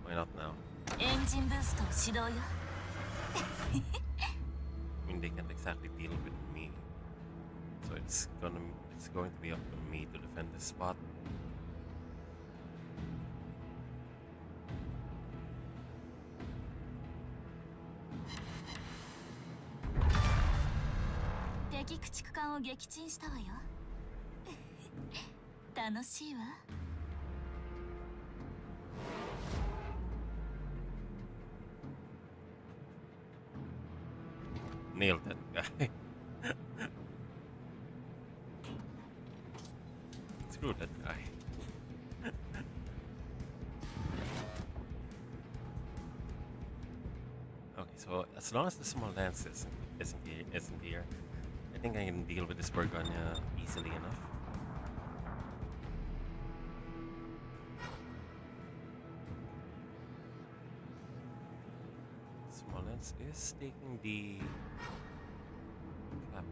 Why not now? エンジンブーストを始動よ。 I mean, they can't exactly deal with me, so it's going to be up to me to defend this spot. 敵駆逐艦を撃沈したわよ。楽しいわ。 Nailed that guy. Screw that guy. Okay, so as long as the small lance isn't here, I think I can deal with this Berganya easily enough. Small lance is taking the cap.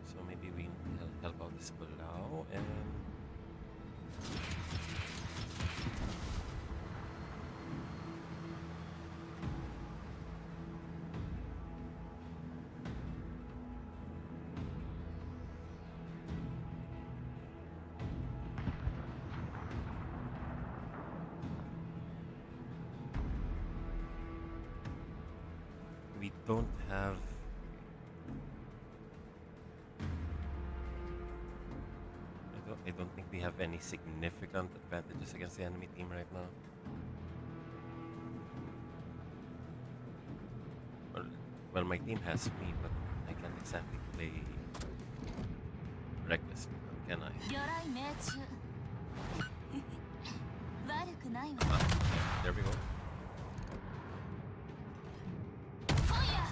So maybe we help out this Palau and we don't have I don't think we have any significant advantages against the enemy team right now. Well, my team has me, but I can't exactly play reckless, can I? 魚雷命中。悪くないわ。 There we go. ファイヤー。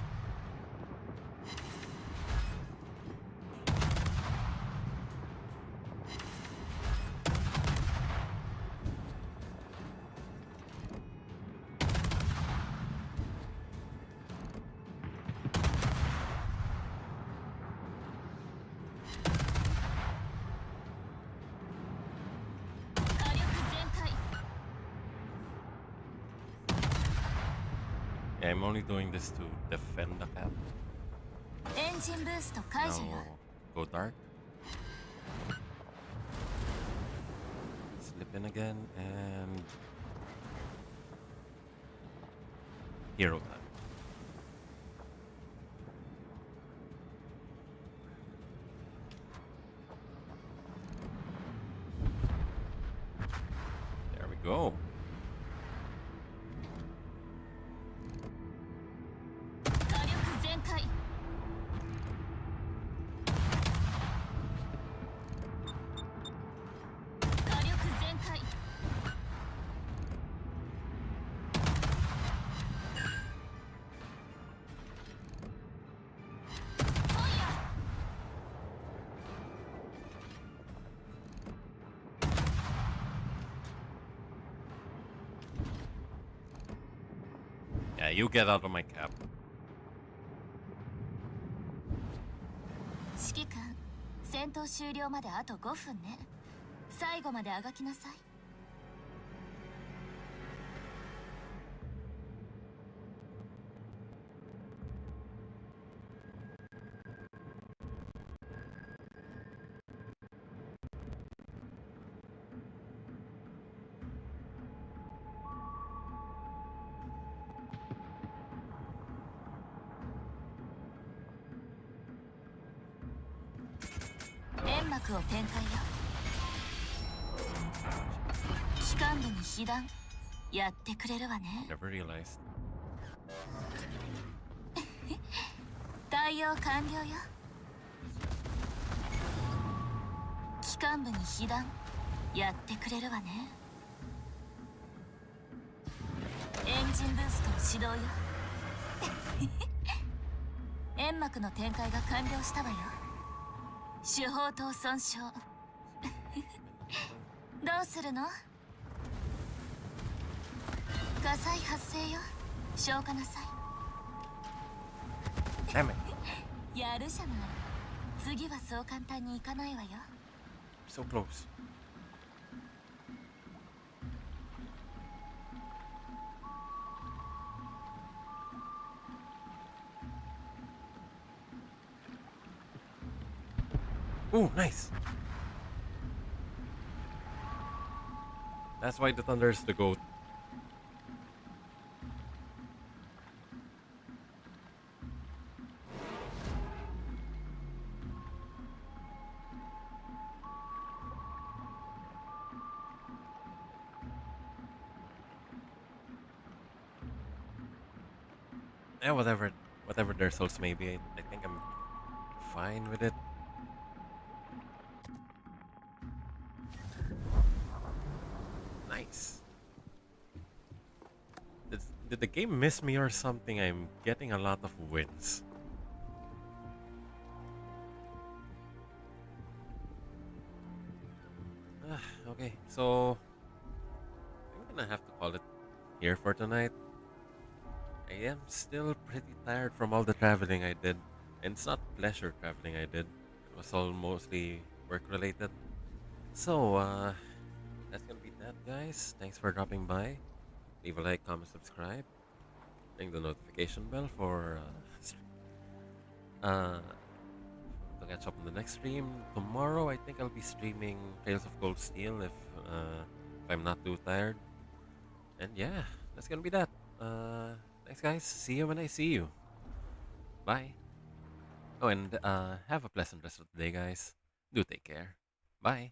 火力全開。 Yeah, I'm only doing this to defend the cap. エンジンブースト解除よ。 Now go dark. Slip in again and hero time. There we go. 火力全開。 火力全開。 ファイヤ Yeah, you get out of my cap. ー。指揮官、戦闘終了まであと5分ね。最後まであがきなさい。 煙幕を展開よ。機関部に被弾やってくれるわね。 Never realized. 対応完了よ。機関部に被弾やってくれるわね。エンジンブーストを始動よ。煙幕の展開が完了したわよ。手法塔損傷。どうするの？火災発生よ。消火なさい。 Damn it. やるじゃない。次はそう簡単にいかないわよ。 So close. Ooh, nice. That's why the thunder is the goat. Yeah, whatever their souls may be, I think I'm fine with it. Nice. Did the game miss me or something? I'm getting a lot of wins. Okay, so I'm gonna have to call it here for tonight. I am still pretty tired from all the traveling I did. And it's not pleasure traveling I did. It was all mostly work related. So, that's gonna be that, guys. Thanks for dropping by. Leave a like, comment, subscribe. Ring the notification bell for uh, to catch up on the next stream. Tomorrow, I think I'll be streaming Tales of Cold Steel if I'm not too tired. And yeah, that's gonna be that. Thanks, guys. See you when I see you. Bye. Oh, and have a pleasant rest of the day, guys. Do take care. Bye.